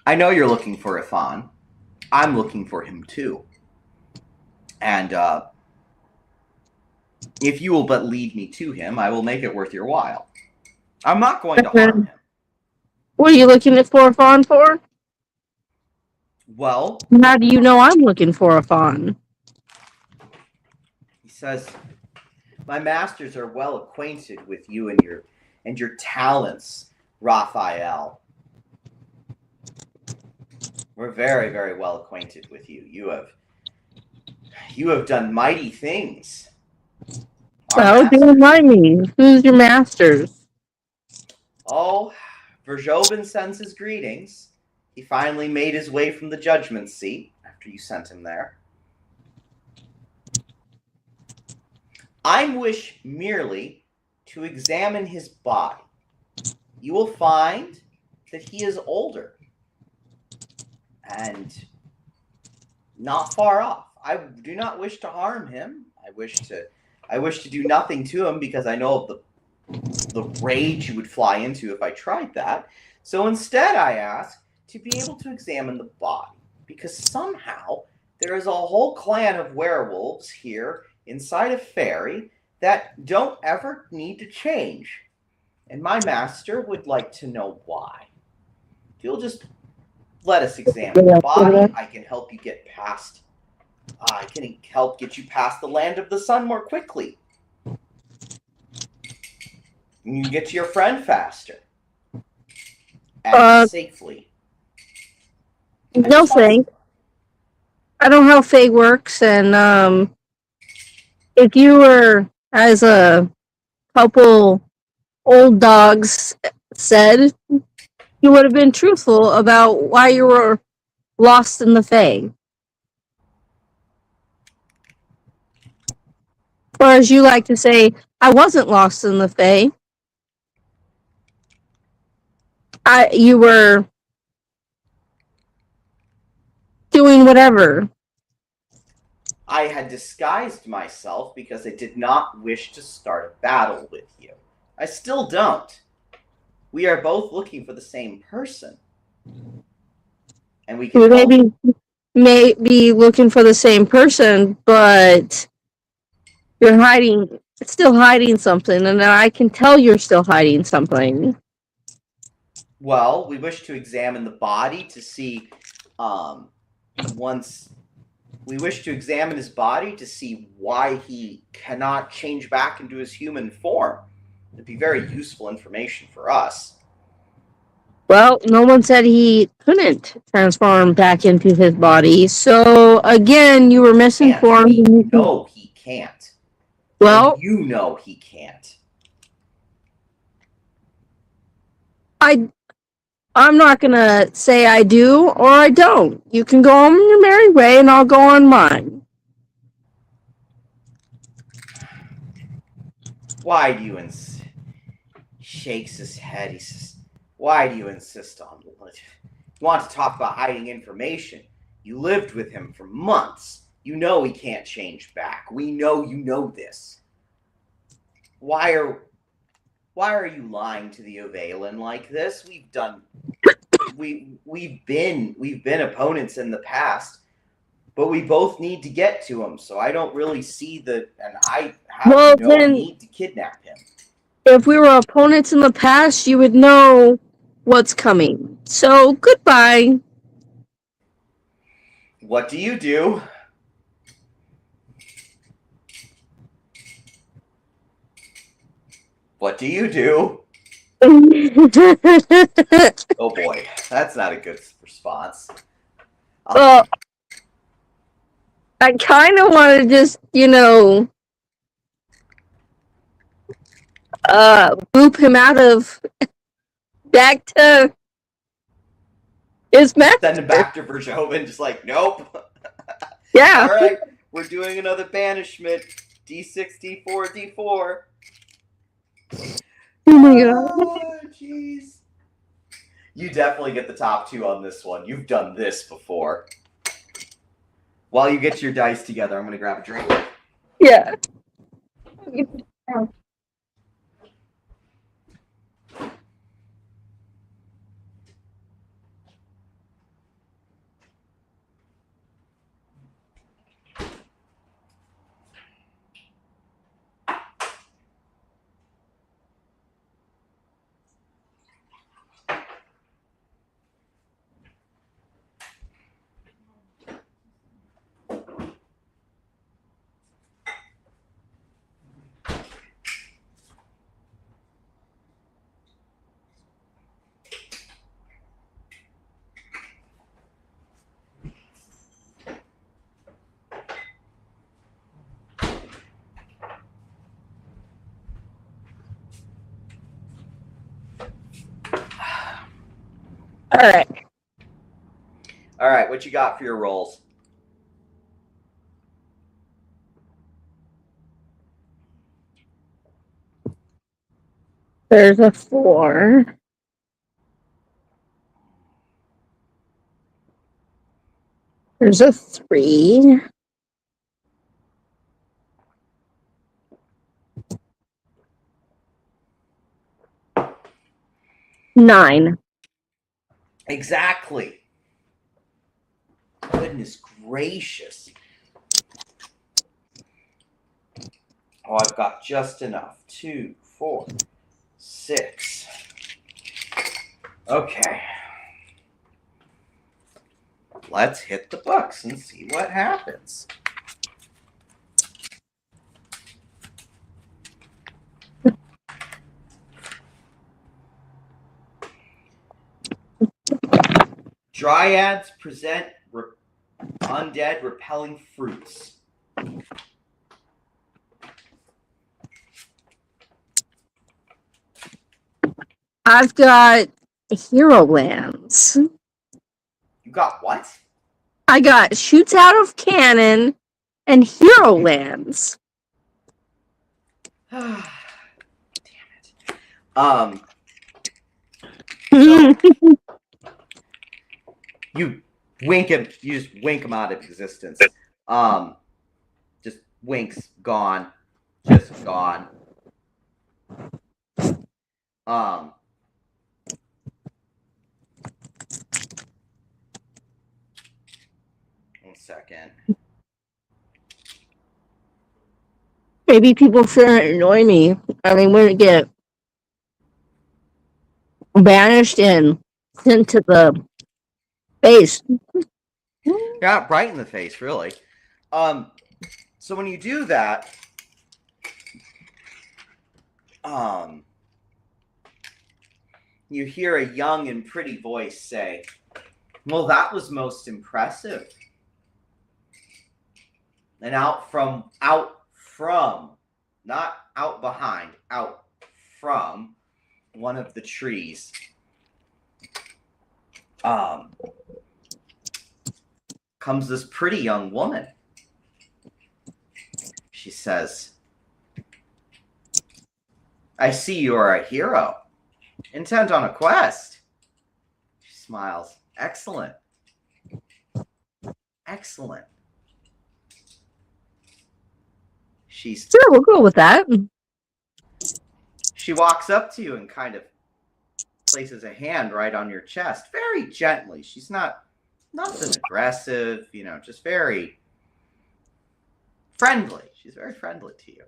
I know you're looking for Ithan. I'm looking for him too. And if you will but lead me to him, I will make it worth your while. I'm not going to harm him. What are you looking for a fawn for? Well, how do you know I'm looking for a fawn? He says, my masters are well acquainted with you and your talents, Raphael. We're very, very well acquainted with you. You have done mighty things. Oh, do remind me. Who's your masters? Oh, Verjobin sends his greetings. He finally made his way from the judgment seat after you sent him there. I wish merely to examine his body. You will find that he is older and not far off. I do not wish to harm him. I wish to do nothing to him because I know of the rage you would fly into if I tried that. So instead I ask to be able to examine the body, because somehow there is a whole clan of werewolves here inside of Fairy that don't ever need to change. And my master would like to know why. If you'll just let us examine the body, I can help you get past. I can help get you past the land of the sun more quickly. You can get to your friend faster and safely. No thanks. I don't know how Faye works, and if you were, as a couple old dogs said, you would have been truthful about why you were lost in the Fae. Or as you like to say, I wasn't lost in the Fae. You were doing whatever. I had disguised myself because I did not wish to start a battle with you. I still don't. We are both looking for the same person. And we can may be looking for the same person, but you're still hiding something, and I can tell you're still hiding something. Well, we wish to examine the body to see, we wish to examine his body to see why he cannot change back into his human form. It'd be very useful information for us. Well, no one said he couldn't transform back into his body. So, again, you were misinformed. We know he can't. Well, and you know he can't. I'm not going to say I do or I don't. You can go on your merry way and I'll go on mine. Why do you shakes his head. He says, why do you insist on it? You want to talk about hiding information? You lived with him for months. You know he can't change back. We know you know this. Why are you lying to the Ovalan like this? We've been opponents in the past, but we both need to get to him. So I don't really see I have no need to kidnap him. If we were opponents in the past, you would know what's coming. So goodbye. What do you do? What do you do? Oh boy, that's not a good response. Well, I kind of want to just, boop him out of back to his master. Send him back to Verjoven, just like, nope. Yeah. All right, we're doing another banishment. D6, D4, D4. Oh my god. Oh, jeez. You definitely get the top 2 on this one. You've done this before. While you get your dice together, I'm going to grab a drink. Yeah. All right. All right, what you got for your rolls? There's a 4. There's a 3. Nine. Exactly. Goodness gracious. Oh, I've got just enough. 2, 4, 6. Okay. Let's hit the books and see what happens. Dryads present undead repelling fruits. I've got Hero Lands. You got what? I got Shoots Out of Cannon and Hero Lands. Damn it. So, you just wink him out of existence. Just winks, gone. Just gone. 1 second. Maybe people shouldn't annoy me. I mean, wouldn't get banished and sent to the base. Yeah, right in the face, really. So when you do that, you hear a young and pretty voice say, "Well, that was most impressive." And out from, not out behind, out from one of the trees, comes this pretty young woman. She says, "I see you are a hero, intent on a quest." She smiles. "Excellent. Excellent." Sure, we'll go with that. She walks up to you and kind of places a hand right on your chest, very gently. She's nothing aggressive, just very friendly. She's very friendly to you.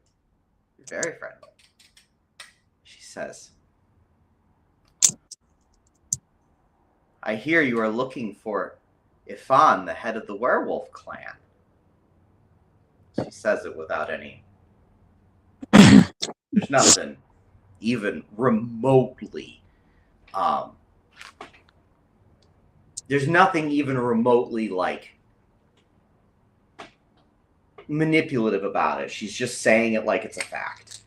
She's very friendly. She says, "I hear you are looking for Ifan, the head of the werewolf clan." She says it without any. There's nothing even remotely there's nothing even remotely like manipulative about it. She's just saying it like it's a fact.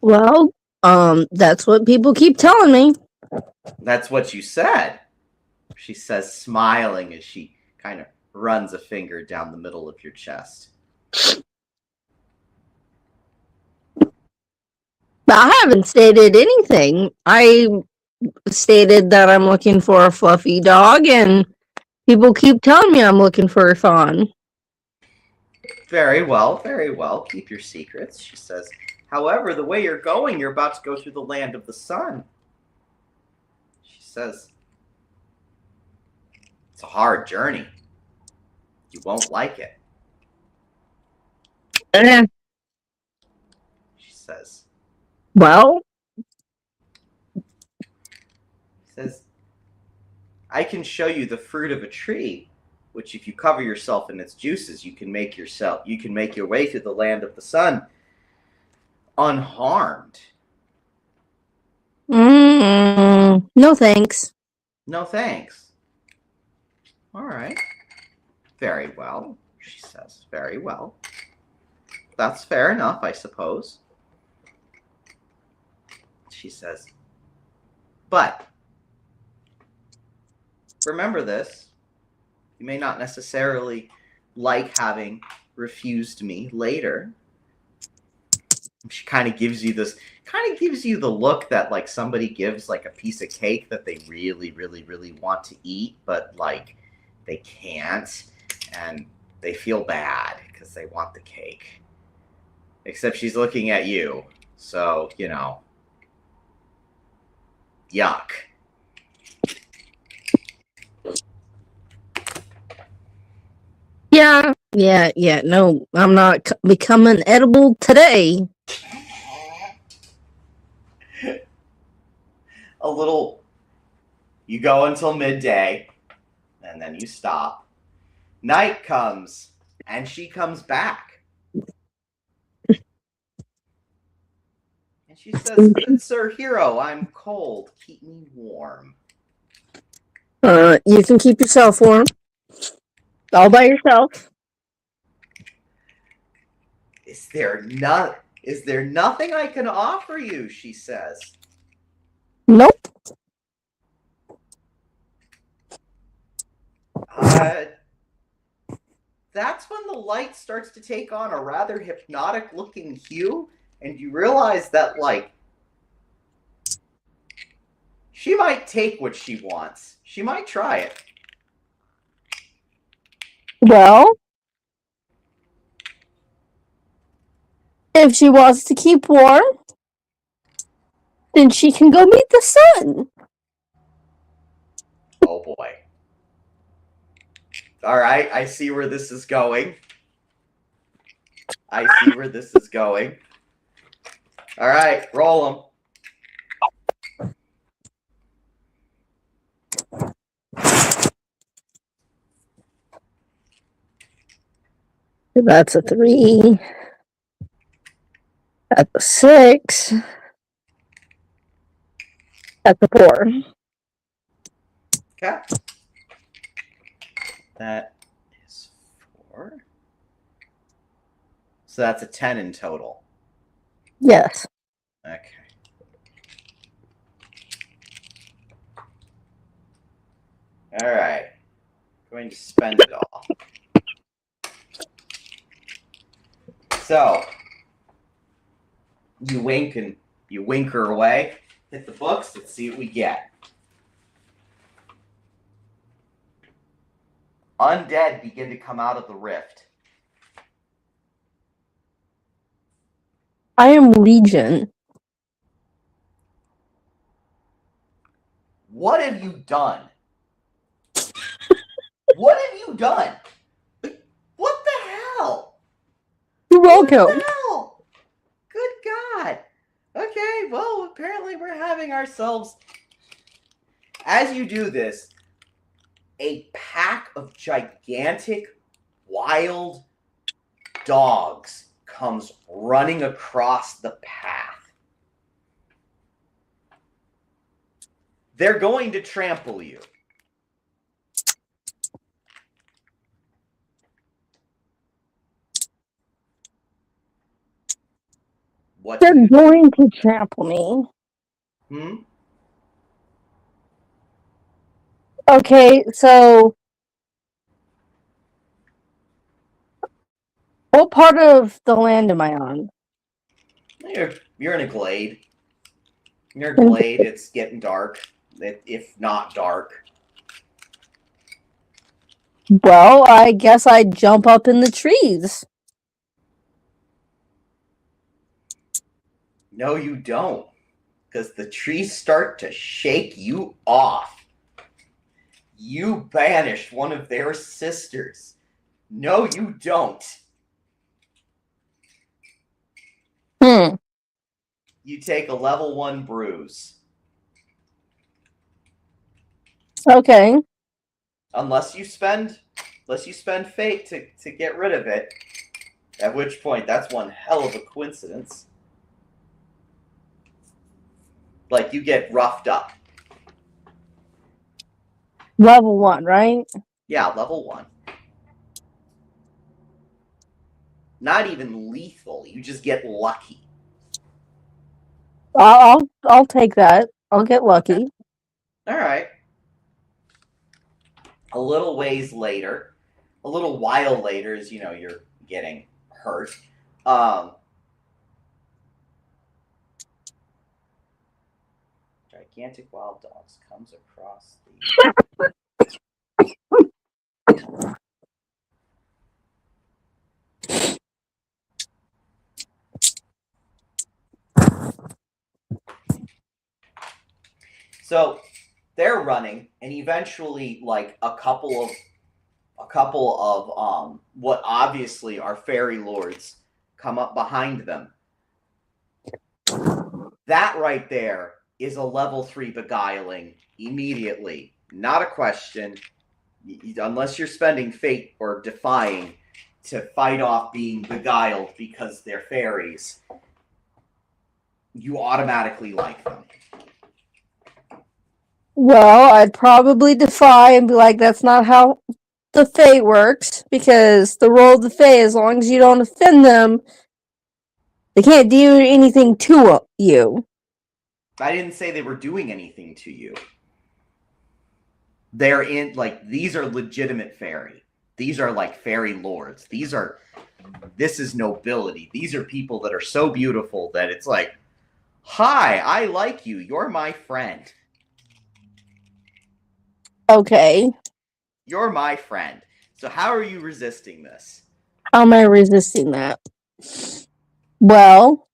Well, that's what people keep telling me. That's what you said, she says, smiling as she kind of runs a finger down the middle of your chest. I haven't stated anything. I stated that I'm looking for a fluffy dog, and people keep telling me I'm looking for a fawn. Very well, very well. Keep your secrets, she says. However, the way you're going, you're about to go through the land of the sun. She says, it's a hard journey. You won't like it. She says. Well, Says, I can show you the fruit of a tree, which if you cover yourself in its juices, you can make your way through the land of the sun unharmed. No thanks. No thanks. All right. Very well, she says. Very well. That's fair enough, I suppose. She says, but remember this. You may not necessarily like having refused me later. She kind of gives you the look that like somebody gives like a piece of cake that they really, really, really want to eat, but like they can't, and they feel bad because they want the cake. Except she's looking at you, so yuck. Yeah. No, I'm not becoming edible today. A little. You go until midday, and then you stop. Night comes, and she comes back. And she says, good Sir Hero, I'm cold. Keep me warm. You can keep yourself warm. All by yourself. Is there nothing I can offer you? She says. Nope. That's when the light starts to take on a rather hypnotic looking hue, and you realize that, like, she might take what she wants. She might try it. Well, if she wants to keep warm, then she can go meet the sun. Oh boy. All right, I see where this is going. All right, roll them. That's a 3. That's a 6. That's a 4. Okay. That is 4. So that's a 10 in total. Yes. Okay. All right. Going to spend it all. So you wink her away. Hit the books. Let's see what we get. Undead begin to come out of the rift. I am Legion. What have you done? What have you done? What the hell? You're welcome. What the hell? Good God. Okay, well, apparently we're having ourselves... As you do this, a pack of gigantic, wild dogs comes running across the path. They're going to trample you. What They're do you going to trample me. do? Okay, so what part of the land am I on? You're in a glade. You're in a glade. It's getting dark, if not dark. Well, I guess I'd jump up in the trees. No, you don't. Because the trees start to shake you off. You banished one of their sisters. No, you don't. You take a level 1 bruise. Okay. Unless you spend fate to get rid of it. At which point, that's one hell of a coincidence. Like, you get roughed up. Level 1, right? Yeah, level 1. Not even lethal. You just get lucky. I'll take that. I'll get lucky. Okay. All right. A little ways later, a little while later, as you know, you're getting hurt. Gigantic wild dogs comes across the. So they're running, and eventually, like a couple of what obviously are fairy lords come up behind them. That right there is a level 3 beguiling immediately. Not a question. Unless you're spending fate or defying to fight off being beguiled because they're fairies, you automatically like them. Well, I'd probably defy and be like, that's not how the Fae works, because the role of the Fae, as long as you don't offend them, they can't do anything to you. I didn't say they were doing anything to you. They're in, like, these are legitimate fairy. These are like fairy lords. This is nobility. These are people that are so beautiful that it's like, hi, I like you. You're my friend. Okay. You're my friend. So how are you resisting this? How am I resisting that? Well,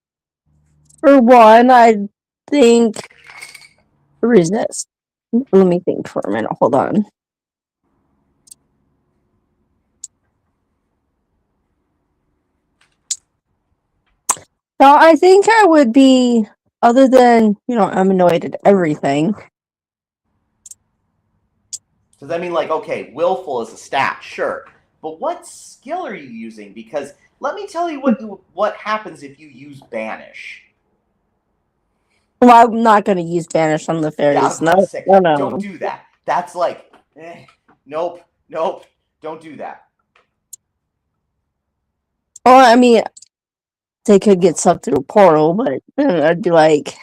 for one, I think resist. Let me think for a minute. Hold on. No, I think I would be, other than, I'm annoyed at everything. Because I mean, like, okay, willful is a stat, sure. But what skill are you using? Because let me tell you what happens if you use banish. Well, I'm not going to use banish on the Yeah, I fairies. was about to No, say, no, don't no. do that. That's like, nope, don't do that. Well, I mean, they could get sucked through a portal, but I'd be like,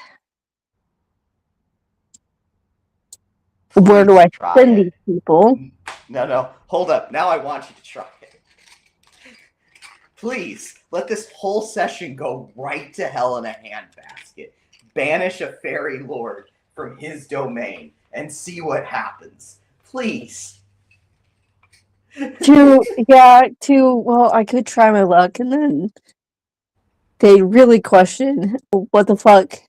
where do I send these people? No, hold up. Now I want you to try it. Please, let this whole session go right to hell in a handbasket. Banish a fairy lord from his domain and see what happens. Please. Well, I could try my luck, and then they really question, what the fuck?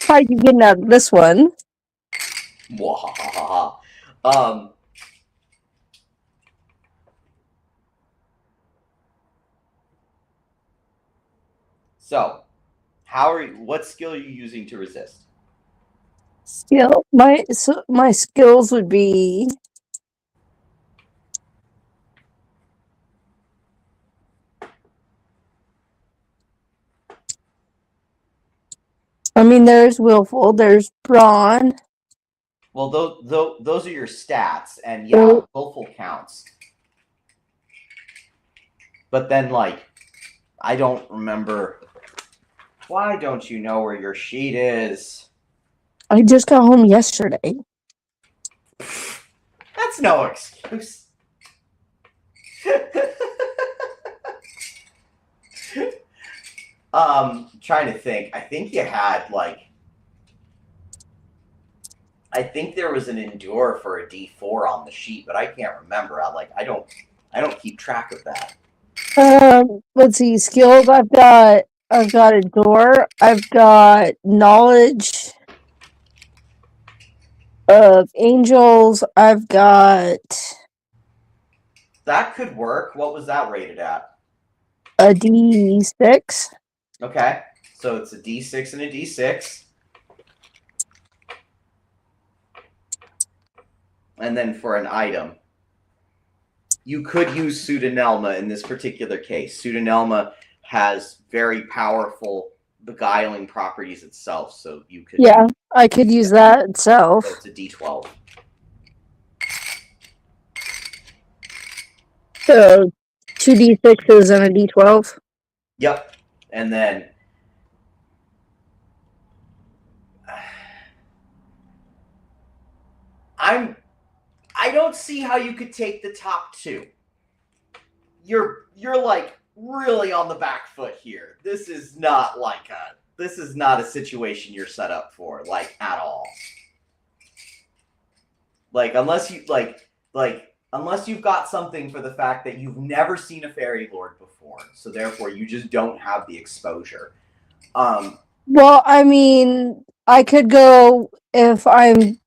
How are you getting out of this one? So, what skill are you using to resist? My skills would be, mean, there's willful, there's brawn. Well, those are your stats, and yeah, willful counts. But then, like, I don't remember. Why don't you know where your sheet is? I just got home yesterday. That's no excuse. Trying to think. I think you had I think there was an endure for a D4 on the sheet, but I can't remember. I don't keep track of that. Let's see, skills. I've got endure. I've got knowledge of angels. I've got That could work. What was that rated at? a D6. Okay, so it's a D6 and a D6. And then for an item, you could use Pseudonelma in this particular case. Pseudonelma has very powerful beguiling properties itself, so you could... Yeah, I could use that itself. So it's a D12. So 2 D6s and a D12? Yep. And then... I don't see how you could take the top two. You're like really on the back foot here. This is not a situation you're set up for, like, at all. Like, unless you've got something for the fact that you've never seen a fairy lord before, so therefore you just don't have the exposure. Well, I mean, I could go if I'm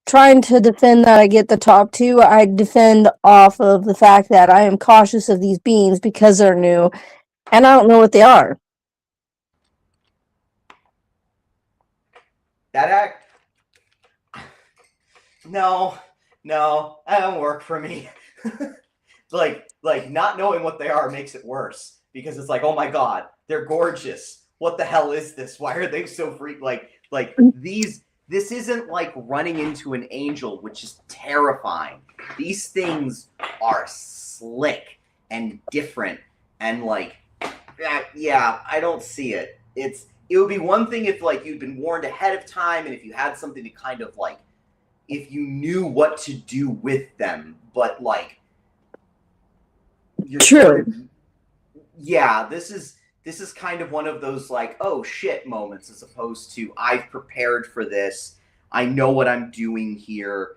trying to defend that I get the top two. I defend off of the fact that I am cautious of these beings because they're new, and I don't know what they are. No, that don't work for me. like not knowing what they are makes it worse, because it's like, oh my god, they're gorgeous. What the hell is this? Why are they so freak? This isn't like running into an angel, which is terrifying. These things are slick and different, and yeah, I don't see it. It would be one thing if you'd been warned ahead of time, and if you had something to kind of if you knew what to do with them, but you're true. Yeah, this is kind of one of those oh shit moments, as opposed to I've prepared for this. I know what I'm doing here.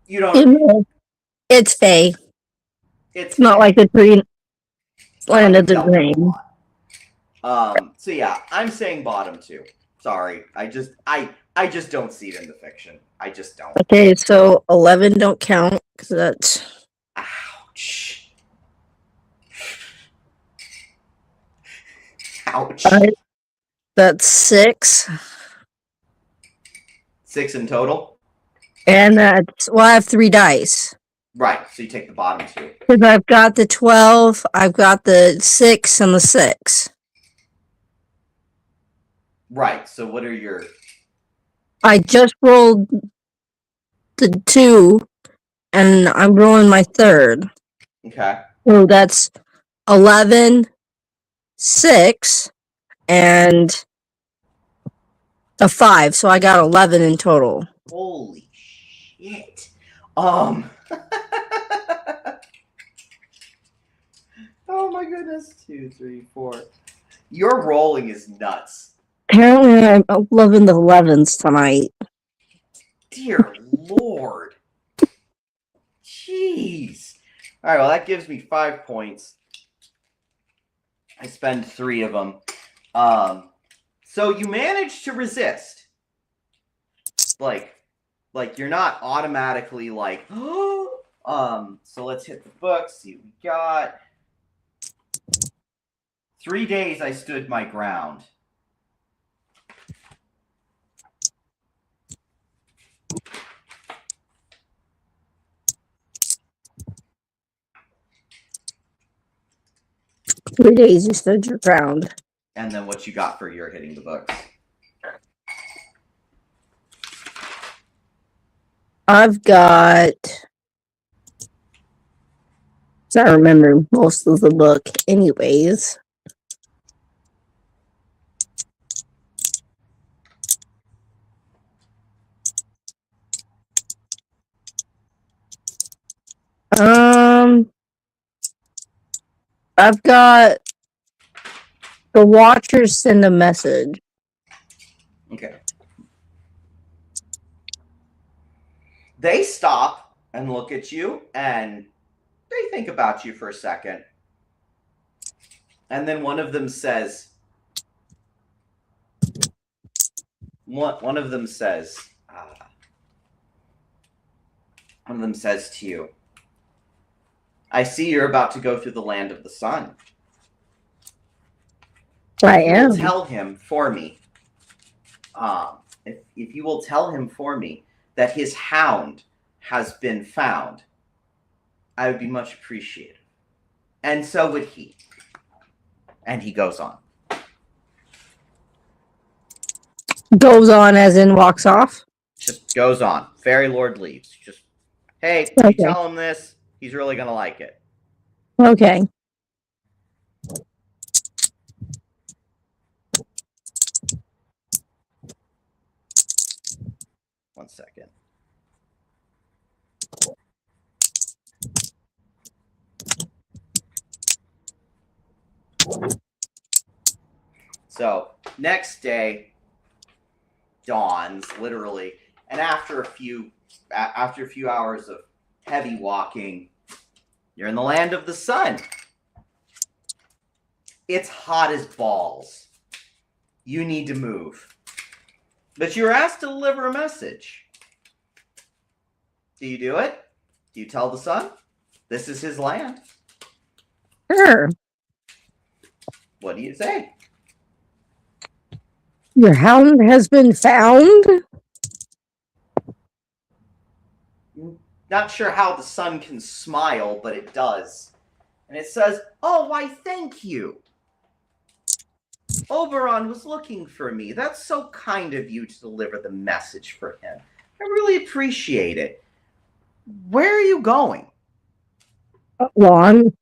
It's Faye. It's not like the tree land of the dream. So yeah, I'm saying bottom two. Sorry, I just don't see it in the fiction. I just don't. Okay, so 11 don't count because that's... Ouch. Ouch. That's 6. 6 in total? And that's... Well, I have 3 dice. Right, so you take the bottom two. Because I've got the 12, I've got the 6, and the 6. Right, so what are your... I just rolled the 2, and I'm rolling my 3rd. Okay. So that's 11, 6, and a 5. So I got 11 in total. Holy shit. Oh my goodness. 2, 3, 4. Your rolling is nuts. Apparently I'm loving the 11s tonight. Dear Lord. Jeez. Alright, well that gives me 5 points. I spend 3 of them. So you manage to resist. You're not automatically so let's hit the book, see what we got. 3 days I stood my ground. Three days you stood your ground. And then what you got for your hitting the books? I've got. I remember most of the book, anyways. I've got the Watchers send a message. Okay. They stop and look at you, and they think about you for a second. And then one of them says, one of them says to you, I see you're about to go through the land of the sun. I am. Tell him for me. If you will tell him for me that his hound has been found, I would be much appreciated. And so would he. And he goes on. Goes on as in walks off? Just goes on. Fairy Lord leaves. Just, hey, okay. You tell him this, he's really going to like it. Okay. One second. So, next day dawns, literally, and after a few hours of heavy walking, you're in the land of the sun. It's hot as balls. You need to move. But you're asked to deliver a message. Do you do it? Do you tell the sun? This is his land. Sure. What do you say? Your hound has been found? Not sure how the sun can smile, but it does. And it says, oh, why, thank you. Oberon was looking for me. That's so kind of you to deliver the message for him. I really appreciate it. Where are you going? Well, I'm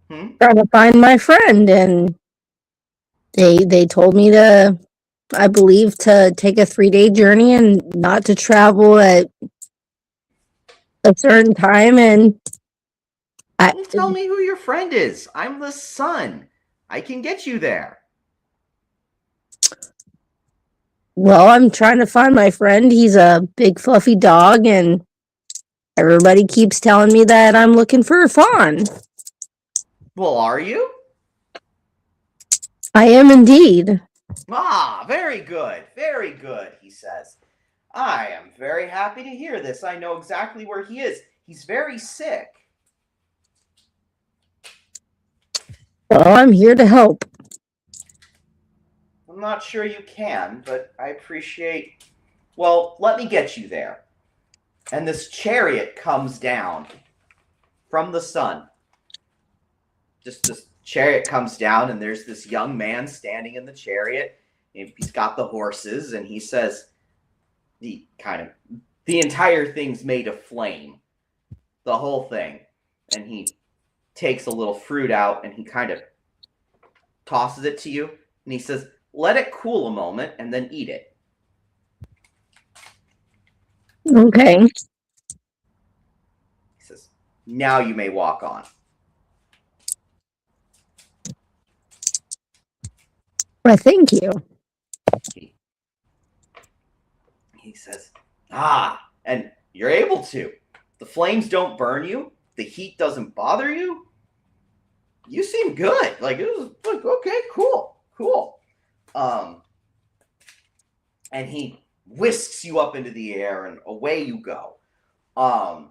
trying to find my friend, and they told me to, I believe, to take a 3-day journey and not to travel at a certain time. And tell me who your friend is. I'm the sun. I can get you there. Well, I'm trying to find my friend. He's a big fluffy dog, and everybody keeps telling me that I'm looking for a fawn. Well, are you? I am indeed. Ah, very good, he says. I am very happy to hear this. I know exactly where he is. He's very sick. Well, I'm here to help. I'm not sure you can, but I appreciate... Well, let me get you there. And this chariot comes down from the sun. Just this chariot comes down, and there's this young man standing in the chariot. He's got the horses, and he says, the entire thing's made of flame. The whole thing. And he takes a little fruit out, and he kind of tosses it to you, and he says, let it cool a moment, and then eat it. Okay. He says, now you may walk on. Well, thank you. He says, and you're able to. The flames don't burn you. The heat doesn't bother you. You seem good. Like, it was like, okay, cool. And he whisks you up into the air, and away you go. And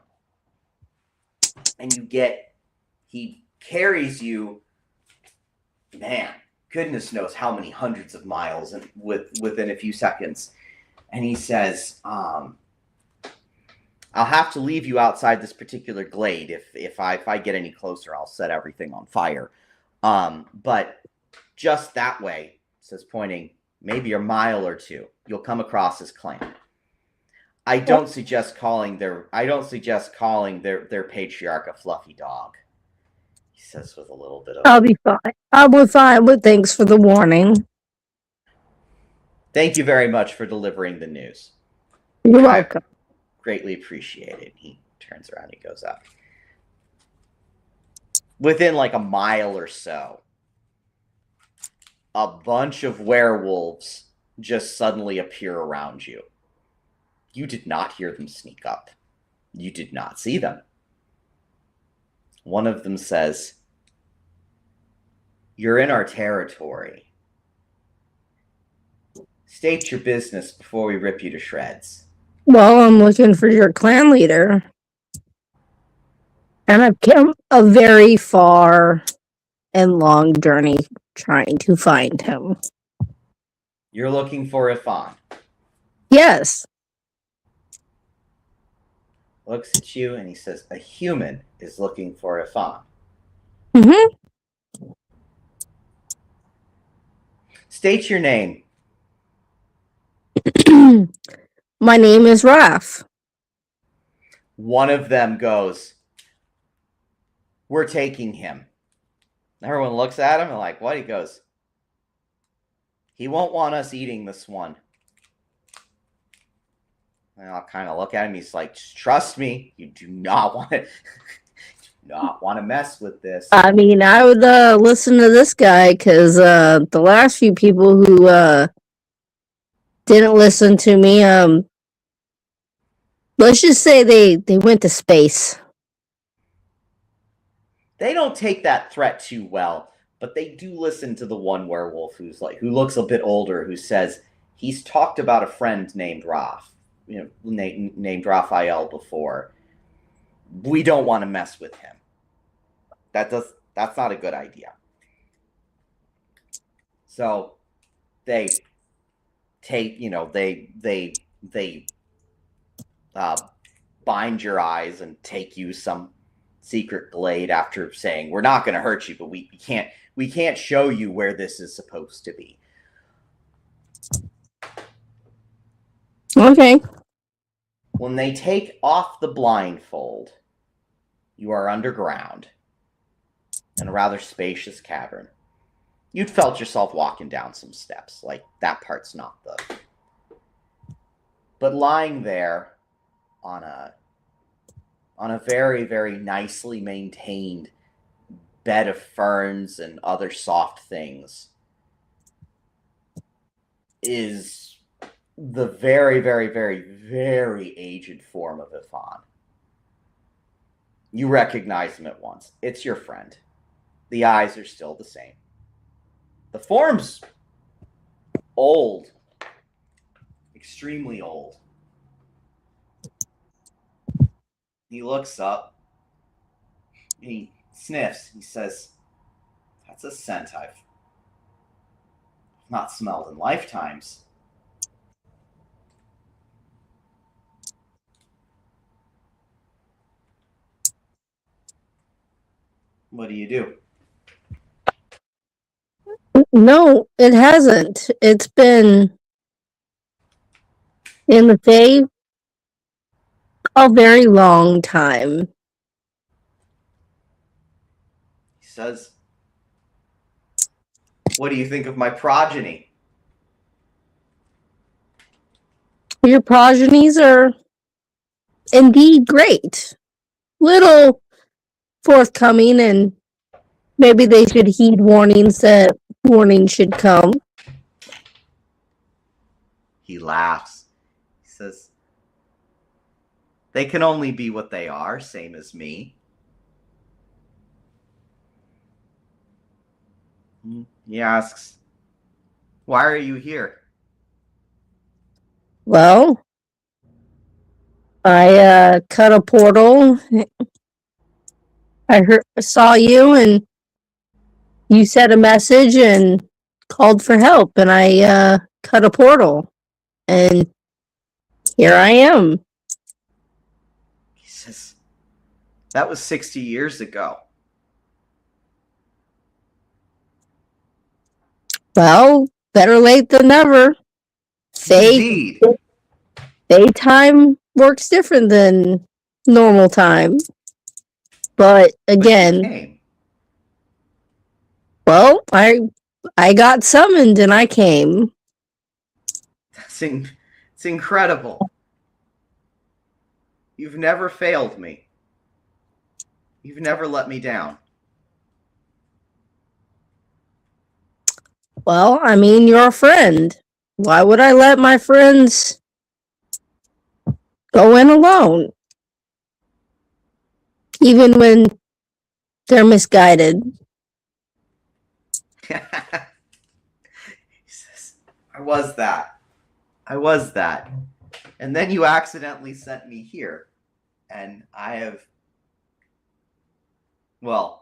he carries you, man, goodness knows how many hundreds of miles within a few seconds. And he says, I'll have to leave you outside this particular glade. If I get any closer, I'll set everything on fire. But just that way, says pointing, maybe a mile or two, you'll come across his clan. I don't suggest calling their patriarch a fluffy dog. He says with a little bit of I'll be fine. I'll be fine, but thanks for the warning. Thank you very much for delivering the news. You're welcome. Greatly appreciated. He turns around, he goes up. Within like a mile or so, a bunch of werewolves just suddenly appear around you. You did not hear them sneak up. You did not see them. One of them says, "You're in our territory. State your business before we rip you to shreds." Well, I'm looking for your clan leader. And I've come a very far and long journey trying to find him. You're looking for Ifan. Yes. Looks at you and he says, "A human is looking for Ifan." Mm-hmm. State your name. My name is Raph. One of them goes, "We're taking him." Everyone looks at him and like, what? He goes, "He won't want us eating this one." And I'll kind of look at him. He's like, "Trust me, you do not want to mess with this." I mean, I would listen to this guy because the last few people who didn't listen to me, let's just say they went to space. They don't take that threat too well, but they do listen to the one werewolf who looks a bit older, who says he's talked about a friend named Raph, named Raphael before. We don't want to mess with him. That's not a good idea. So they take, they bind your eyes and take you some secret glade after saying, "We're not going to hurt you, but we can't show you where this is supposed to be." Okay. When they take off the blindfold, you are underground in a rather spacious cavern. You'd felt yourself walking down some steps. Like, that part's not the... But lying there on a very, very nicely maintained bed of ferns and other soft things is the very, very, very, very aged form of Ifan. You recognize him at once. It's your friend. The eyes are still the same. The form's old. Extremely old. He looks up. He sniffs. He says, "That's a scent I've not smelled in lifetimes." What do you do? No, it hasn't. It's been in the Fae a very long time. He says, "What do you think of my progeny?" Your progenies are indeed great. Little forthcoming, and maybe they should heed warnings that warnings should come. He laughs. He says, "They can only be what they are, same as me." He asks, "Why are you here?" Well, I cut a portal. I saw you, and you said a message and called for help, and I cut a portal, and here I am. He says, "That was 60 years ago. Well, better late than never. Indeed. Daytime works different than normal time. But again, But you came. well, I got summoned and I came. It's incredible. You've never failed me. You've never let me down. Well, I mean, you're a friend. Why would I let my friends go in alone? Even when they're misguided. He says, I was that. I was that. And then you accidentally sent me here. And I have. Well,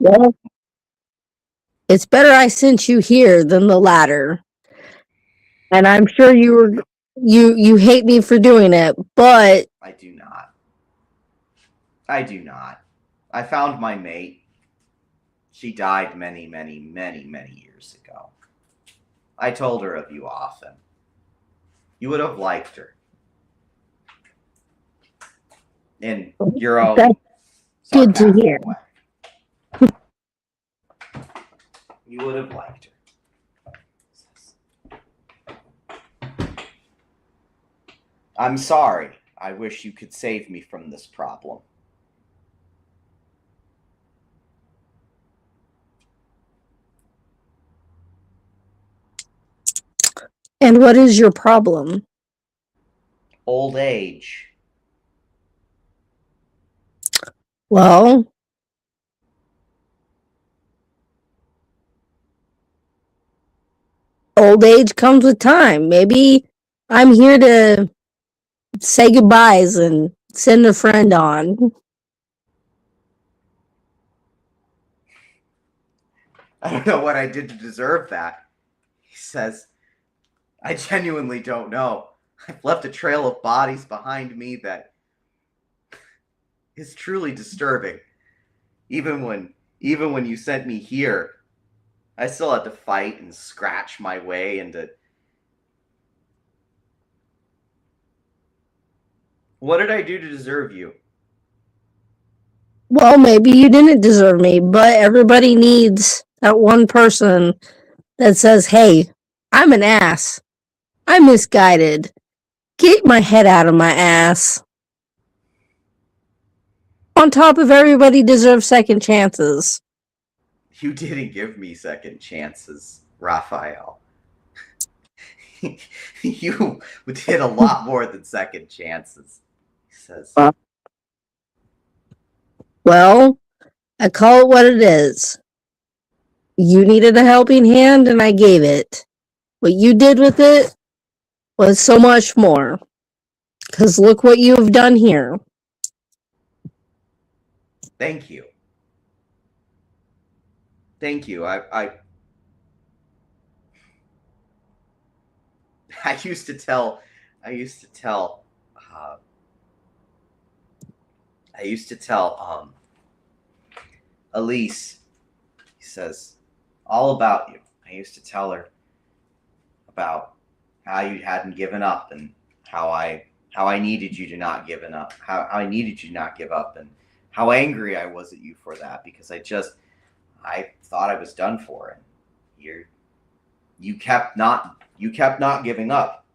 it's better I sent you here than the latter. And I'm sure you hate me for doing it, but I do not. I do not. I found my mate. She died many, many, many, many years ago. I told her of you often. You would have liked her. In your own good to hear. way. You would have liked her. I'm sorry. I wish you could save me from this problem. And what is your problem? Old age. Well, old age comes with time. Maybe I'm here to say goodbyes and send a friend on. I don't know what I did to deserve that. He says, I genuinely don't know. I've left a trail of bodies behind me that is truly disturbing. Even when you sent me here, I still had to fight and scratch my way into. What did I do to deserve you? Well, maybe you didn't deserve me, but everybody needs that one person that says, hey, I'm an ass. I'm misguided. Get my head out of my ass. On top of everybody deserves second chances. You didn't give me second chances, Raphael. You did a lot more than second chances, he says. Well, I call it what it is. You needed a helping hand and I gave it. What you did with it was so much more. Because look what you have done here. Thank you. Thank you. I used to tell Elise, he says, all about you. I used to tell her about how you hadn't given up and how I needed you to not give up, how I needed you to not give up, and how angry I was at you for that because I thought I was done for, and you kept not giving up.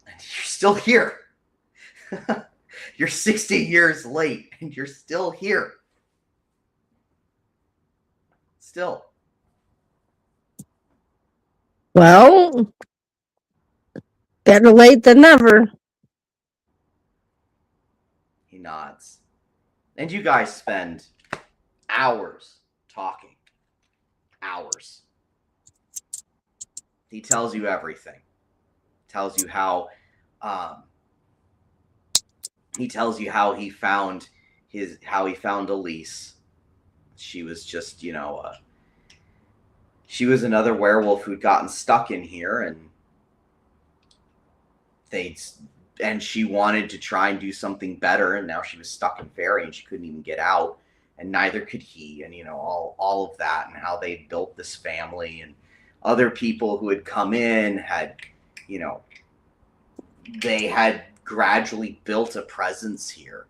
And you're still here. You're 60 years late and you're still here. Still. Well, better late than never. He nods. And you guys spend hours talking. Hours. He tells you everything. Tells you how he found Elise. She was just, she was another werewolf who'd gotten stuck in here, and she wanted to try and do something better, and now she was stuck in Fairy and she couldn't even get out. and neither could he, and all of that, and how they built this family, and other people who had come in had, you know, they had gradually built a presence here,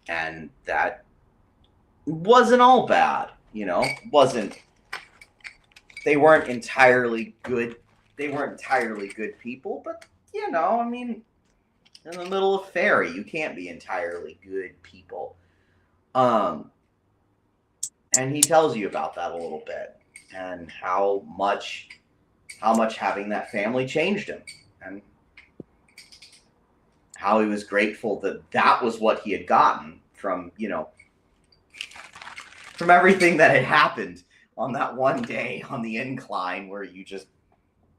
and that wasn't all bad, wasn't they weren't entirely good. They weren't entirely good people, but I mean, in the middle of Fairy, you can't be entirely good people. And he tells you about that a little bit, and how much having that family changed him, and how he was grateful that that was what he had gotten from from everything that had happened on that one day on the incline where you just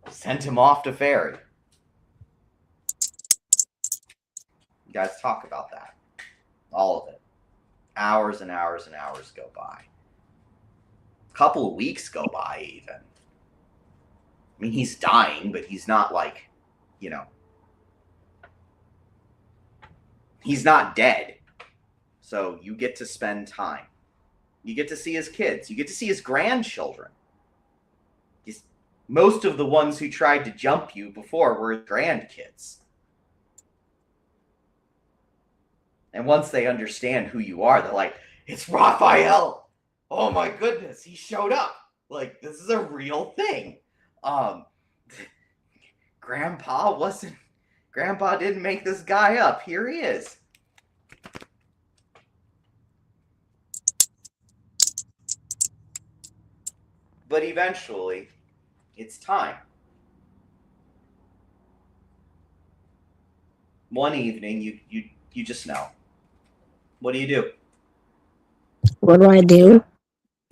sent him off to Fairy. You guys talk about that. All of it. Hours and hours and hours go by. A couple of weeks go by, even. I mean, he's dying, but he's not like, he's not dead. So you get to spend time. You get to see his kids. You get to see his grandchildren. Most of the ones who tried to jump you before were his grandkids. And once they understand who you are, they're like, it's Raphael! Oh my goodness, he showed up! Like, this is a real thing. Grandpa didn't make this guy up. Here he is. But eventually, it's time. One evening, you just know. What do you do? What do I do?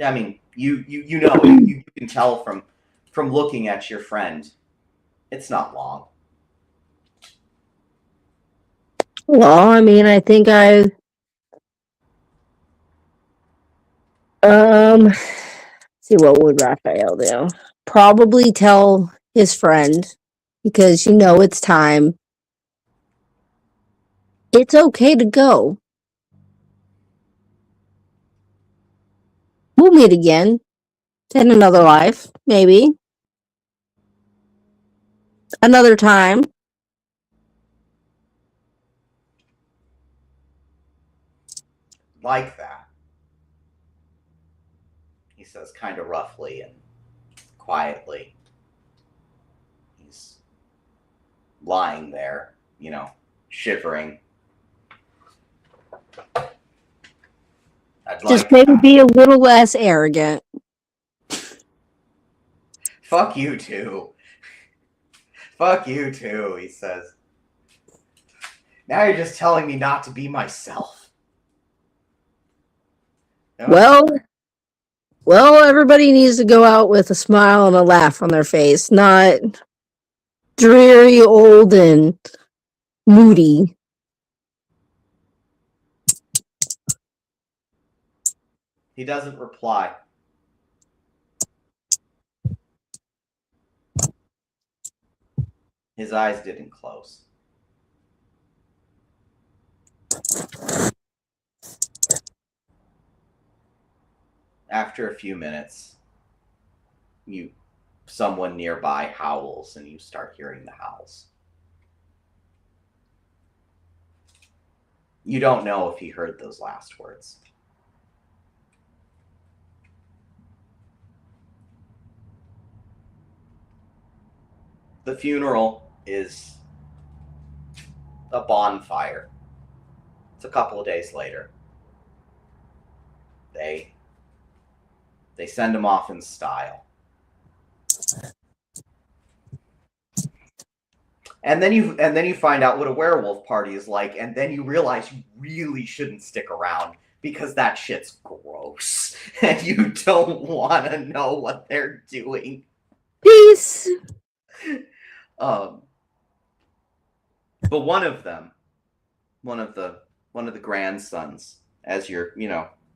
I mean, you know, you can tell from looking at your friend. It's not long. Well, I mean, I think see, what would Raphael do? Probably tell his friend, because it's time. It's okay to go. We'll meet again in another life, maybe. Another time. Like that. He says kind of roughly and quietly. He's lying there, shivering. Just maybe be a little less arrogant. Fuck you too. Fuck you too, he says. Now you're just telling me not to be myself. Well, everybody needs to go out with a smile and a laugh on their face, not dreary, old, and moody. He doesn't reply. His eyes didn't close. After a few minutes, someone nearby howls, and you start hearing the howls. You don't know if he heard those last words. The funeral is a bonfire. It's a couple of days later. They send him off in style. And then you find out what a werewolf party is like, and then you realize you really shouldn't stick around because that shit's gross. And you don't want to know what they're doing. Peace. But one of them, one of the grandsons, as you're,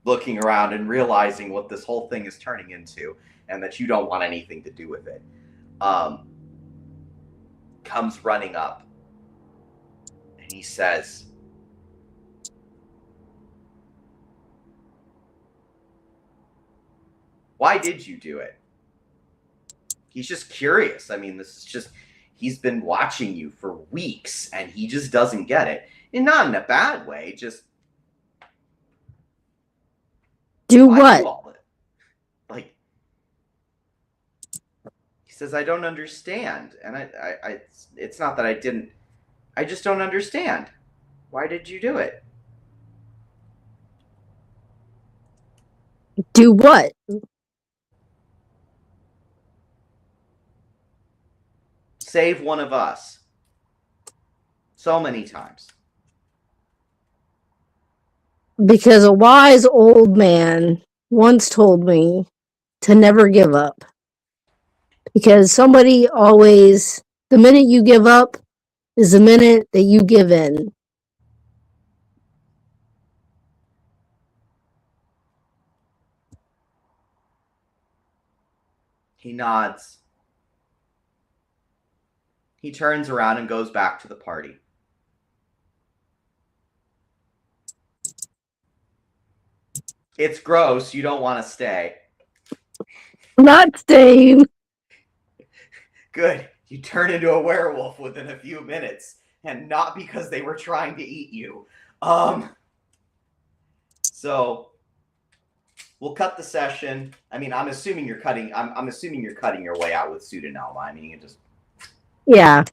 looking around and realizing what this whole thing is turning into, and that you don't want anything to do with it, comes running up, and he says, Why did you do it? He's just curious. I mean, this is just, he's been watching you for weeks and he just doesn't get it. And not in a bad way, just Do why what? do all this? Like, he says, I don't understand. And it's not that I just don't understand. Why did you do it? Do what? Save one of us. So many times. Because a wise old man once told me to never give up. Because somebody always, the minute you give up is the minute that you give in. He nods. He turns around and goes back to the party. It's gross. You don't want to stay. Not staying. Good. You turn into a werewolf within a few minutes, and not because they were trying to eat you. So we'll cut the session. I mean, I'm assuming you're cutting. I'm assuming you're cutting your way out with Pseudonoma. I mean, you can just. Yeah.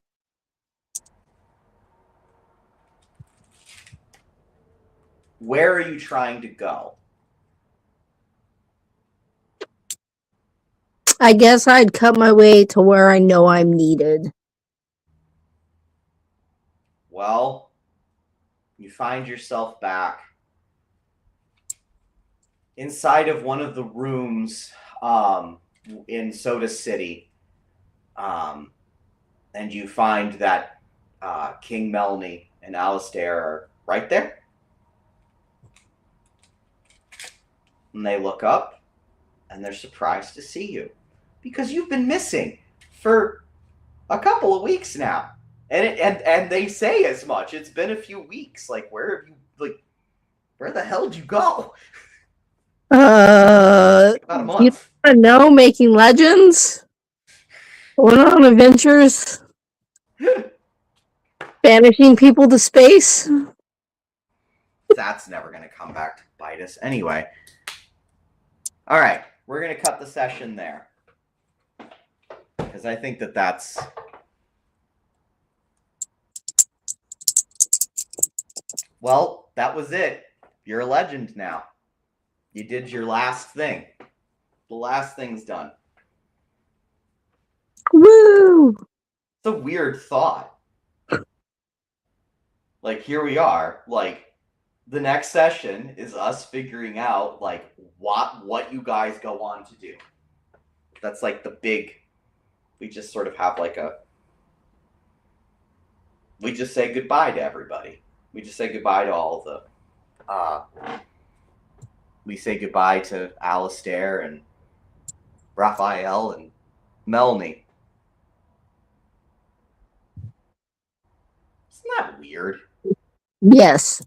Where are you trying to go? I guess I'd cut my way to where I know I'm needed. Well, you find yourself back inside of one of the rooms in Soda City. And you find that King Melny and Alistair are right there. And they look up and they're surprised to see you because you've been missing for a couple of weeks now. And they say as much. It's been a few weeks. Like, where the hell did you go? About a month. You want to know? Making legends? Going on adventures? Banishing people to space? That's never going to come back to bite us anyway. All right, we're going to cut the session there. Because I think that's... Well, that was it. You're a legend now. You did your last thing. The last thing's done. Woo! It's a weird thought. Like, here we are. Like, the next session is us figuring out, like, what you guys go on to do. That's, like, the big... We just sort of have, like, we just say goodbye to everybody. We just say goodbye to all of the... we say goodbye to Alistair and Raphael and Melny. Isn't that weird? Yes.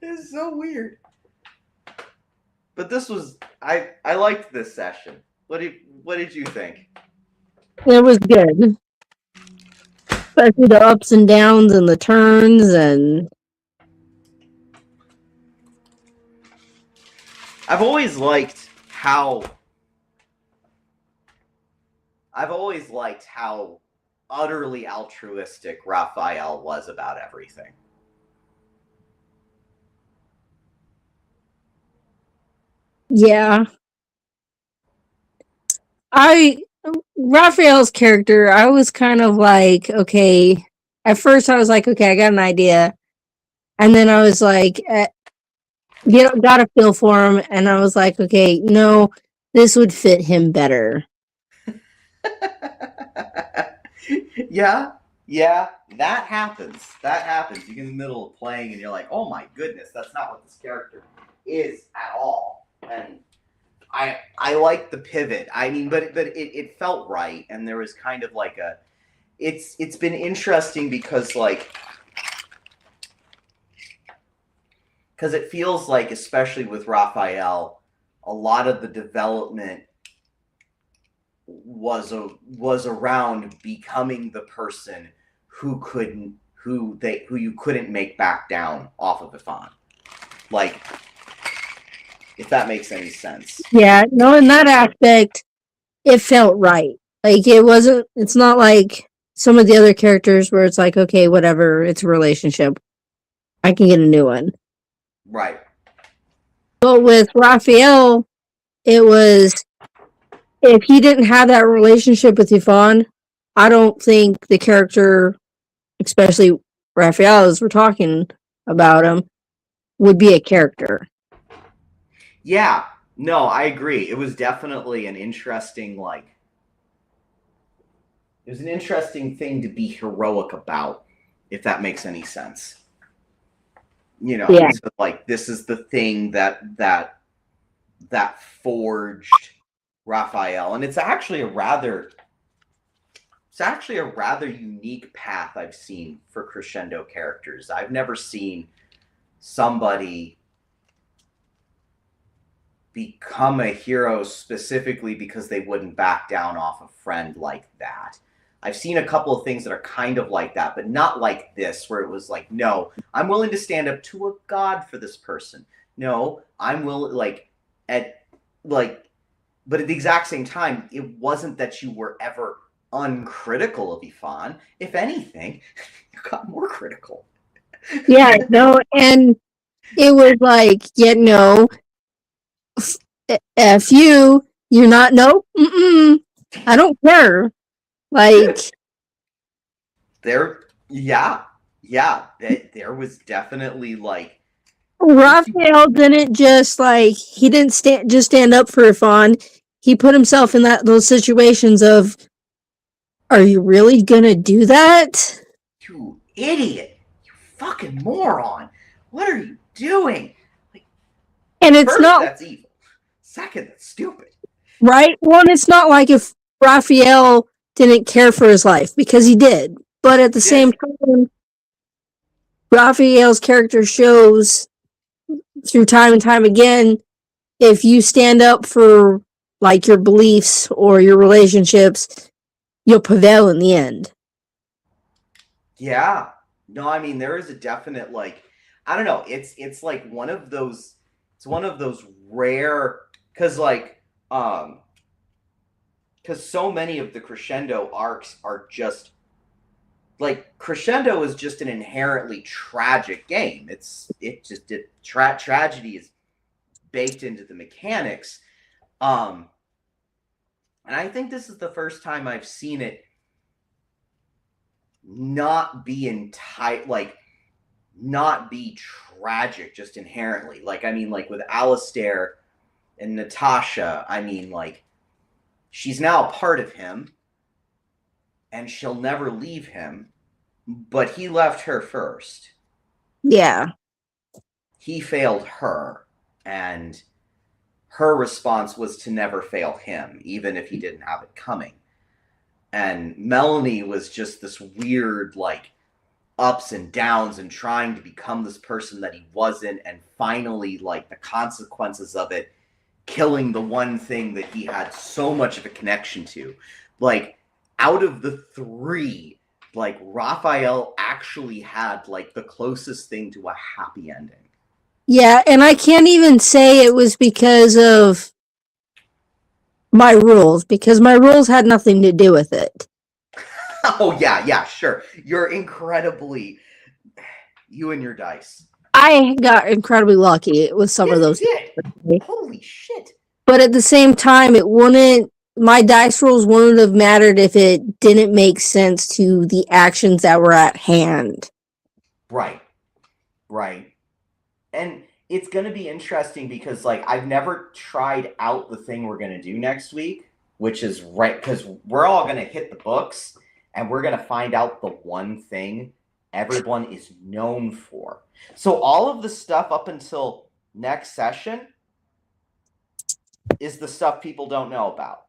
It's so weird. But this was... I liked this session. What did you think? It was good. Especially the ups and downs and the turns and... I've always liked how utterly altruistic Raphael was about everything. Yeah. Raphael's character, I was kind of like, okay. At first I was like, okay, I got an idea. And then I was like, got a feel for him. And I was like, okay, no, this would fit him better. Yeah, that happens. You get in the middle of playing and you're like, oh my goodness, that's not what this character is at all. And I like the pivot. I mean, but it felt right, and there was kind of like a... It's been interesting because because it feels like, especially with Raphael, a lot of the development was around becoming the person who you couldn't make back down off of Ifan. Like, if that makes any sense. Yeah, no, in that aspect, it felt right. Like, it's not like some of the other characters where it's like, okay, whatever, it's a relationship. I can get a new one. Right. But with Raphael, it was, if he didn't have that relationship with Yvonne, I don't think the character, especially Raphael, as we're talking about him, would be a character. Yeah, no, I agree. It was definitely an interesting, like, it was an interesting thing to be heroic about, if that makes any sense. You know, Yeah. so, like, this is the thing that forged Raphael, and it's actually a rather unique path I've seen for crescendo characters. I've never seen somebody become a hero specifically because they wouldn't back down off a friend like that. I've seen a couple of things that are kind of like that, but not like this, where it was like, no, I'm willing to stand up to a god for this person. No, I'm willing, but at the exact same time, it wasn't that you were ever uncritical of Ifan. If anything, you got more critical. Yeah, no, and it was like, yeah, no, F you, you're not, nope, I don't care. Like, there was definitely like, Raphael didn't just like, he didn't stand up for Ifan. He put himself in those situations of, are you really gonna do that? you idiot, you fucking moron, what are you doing? Like, and it's first, not, that's evil. Second, that's stupid. Right? Well, it's not like if Raphael didn't care for his life, because he did. But at the same time, Raphael's character shows through time and time again, if you stand up for like your beliefs or your relationships, you'll prevail in the end. Yeah. No, I mean, there is a definite, like, I don't know, it's like one of those rare, because because so many of the crescendo arcs are just like, crescendo is just an inherently tragic game. Tragedy is baked into the mechanics. And I think this is the first time I've seen it not be not be tragic just inherently. Like, I mean, like with Alistair and Natasha, I mean, like, she's now a part of him and she'll never leave him, but he left her first. Yeah. He failed her, and her response was to never fail him, even if he didn't have it coming. And Melanie was just this weird, like, ups and downs and trying to become this person that he wasn't, and finally, like, the consequences of it, killing the one thing that he had so much of a connection to. Like, out of the three, like, Raphael actually had, like, the closest thing to a happy ending. Yeah, and I can't even say it was because of my rules, because my rules had nothing to do with it. Oh, yeah, sure. You're incredibly... You and your dice. I got incredibly lucky with some of those. You did. Holy shit. But at the same time, my dice rolls wouldn't have mattered if it didn't make sense to the actions that were at hand. Right. And it's going to be interesting because, like, I've never tried out the thing we're going to do next week, which is because we're all going to hit the books and we're going to find out the one thing everyone is known for. So all of the stuff up until next session is the stuff people don't know about.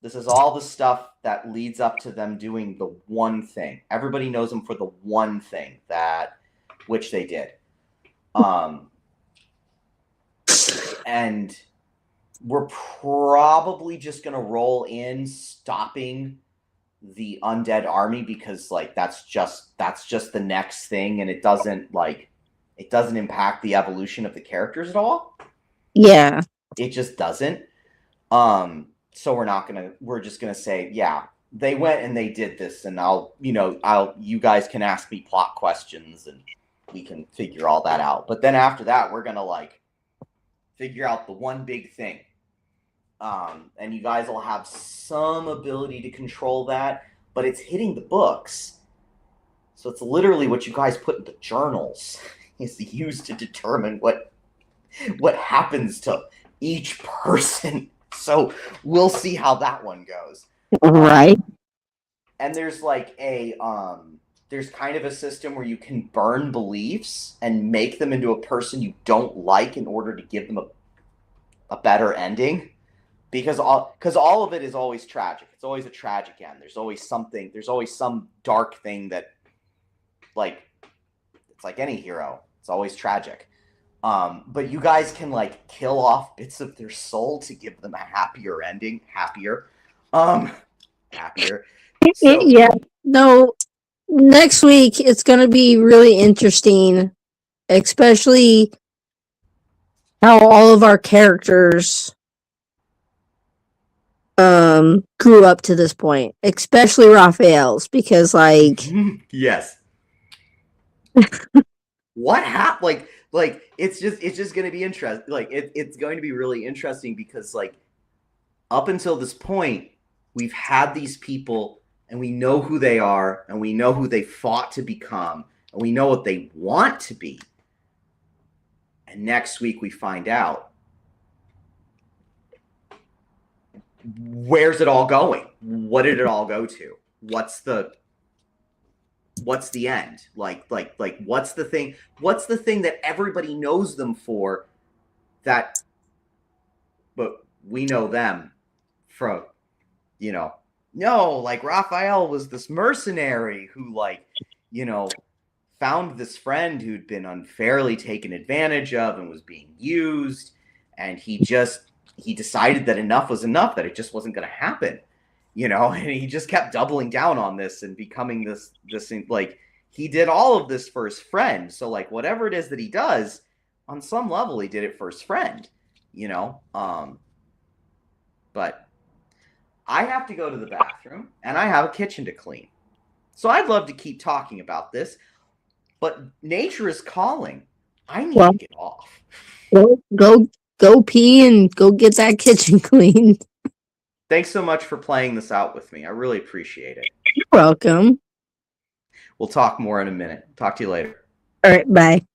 This is all the stuff that leads up to them doing the one thing. Everybody knows them for the one thing which they did. And we're probably just gonna roll in stopping the undead army because like that's just the next thing, and it doesn't impact the evolution of the characters at all. Yeah. It just doesn't. So we're just gonna say, yeah, they went and they did this, and you guys can ask me plot questions and we can figure all that out. But then after that, we're gonna like figure out the one big thing. And you guys will have some ability to control that, but it's hitting the books. So it's literally what you guys put into journals is used to determine what happens to each person. So we'll see how that one goes. Right. And there's like there's kind of a system where you can burn beliefs and make them into a person you don't like in order to give them a better ending. Because all of it is always tragic. It's always a tragic end. There's always something. There's always some dark thing that, like, it's like any hero. It's always tragic. But you guys can like kill off bits of their soul to give them a happier ending. Happier. So, Yeah. No. Next week it's gonna be really interesting, especially how all of our characters grew up to this point, especially Raphael's, because like yes. What happened? Like it's just going to be interesting. Like it's going to be really interesting because like up until this point, we've had these people and we know who they are and we know who they fought to become and we know what they want to be. And next week we find out, where's it all going? What did it all go to? What's the end? Like what's the thing that everybody knows them for, that but we know them from, no, like Raphael was this mercenary who like, found this friend who'd been unfairly taken advantage of and was being used, and he decided that enough was enough, that it just wasn't going to happen, and he just kept doubling down on this and becoming this like, he did all of this for his friend. So like whatever it is that he does, on some level he did it for his friend, but I have to go to the bathroom and I have a kitchen to clean. So I'd love to keep talking about this, but nature is calling. I need to get off. Go pee and go get that kitchen cleaned. Thanks so much for playing this out with me. I really appreciate it. You're welcome. We'll talk more in a minute. Talk to you later. All right, bye.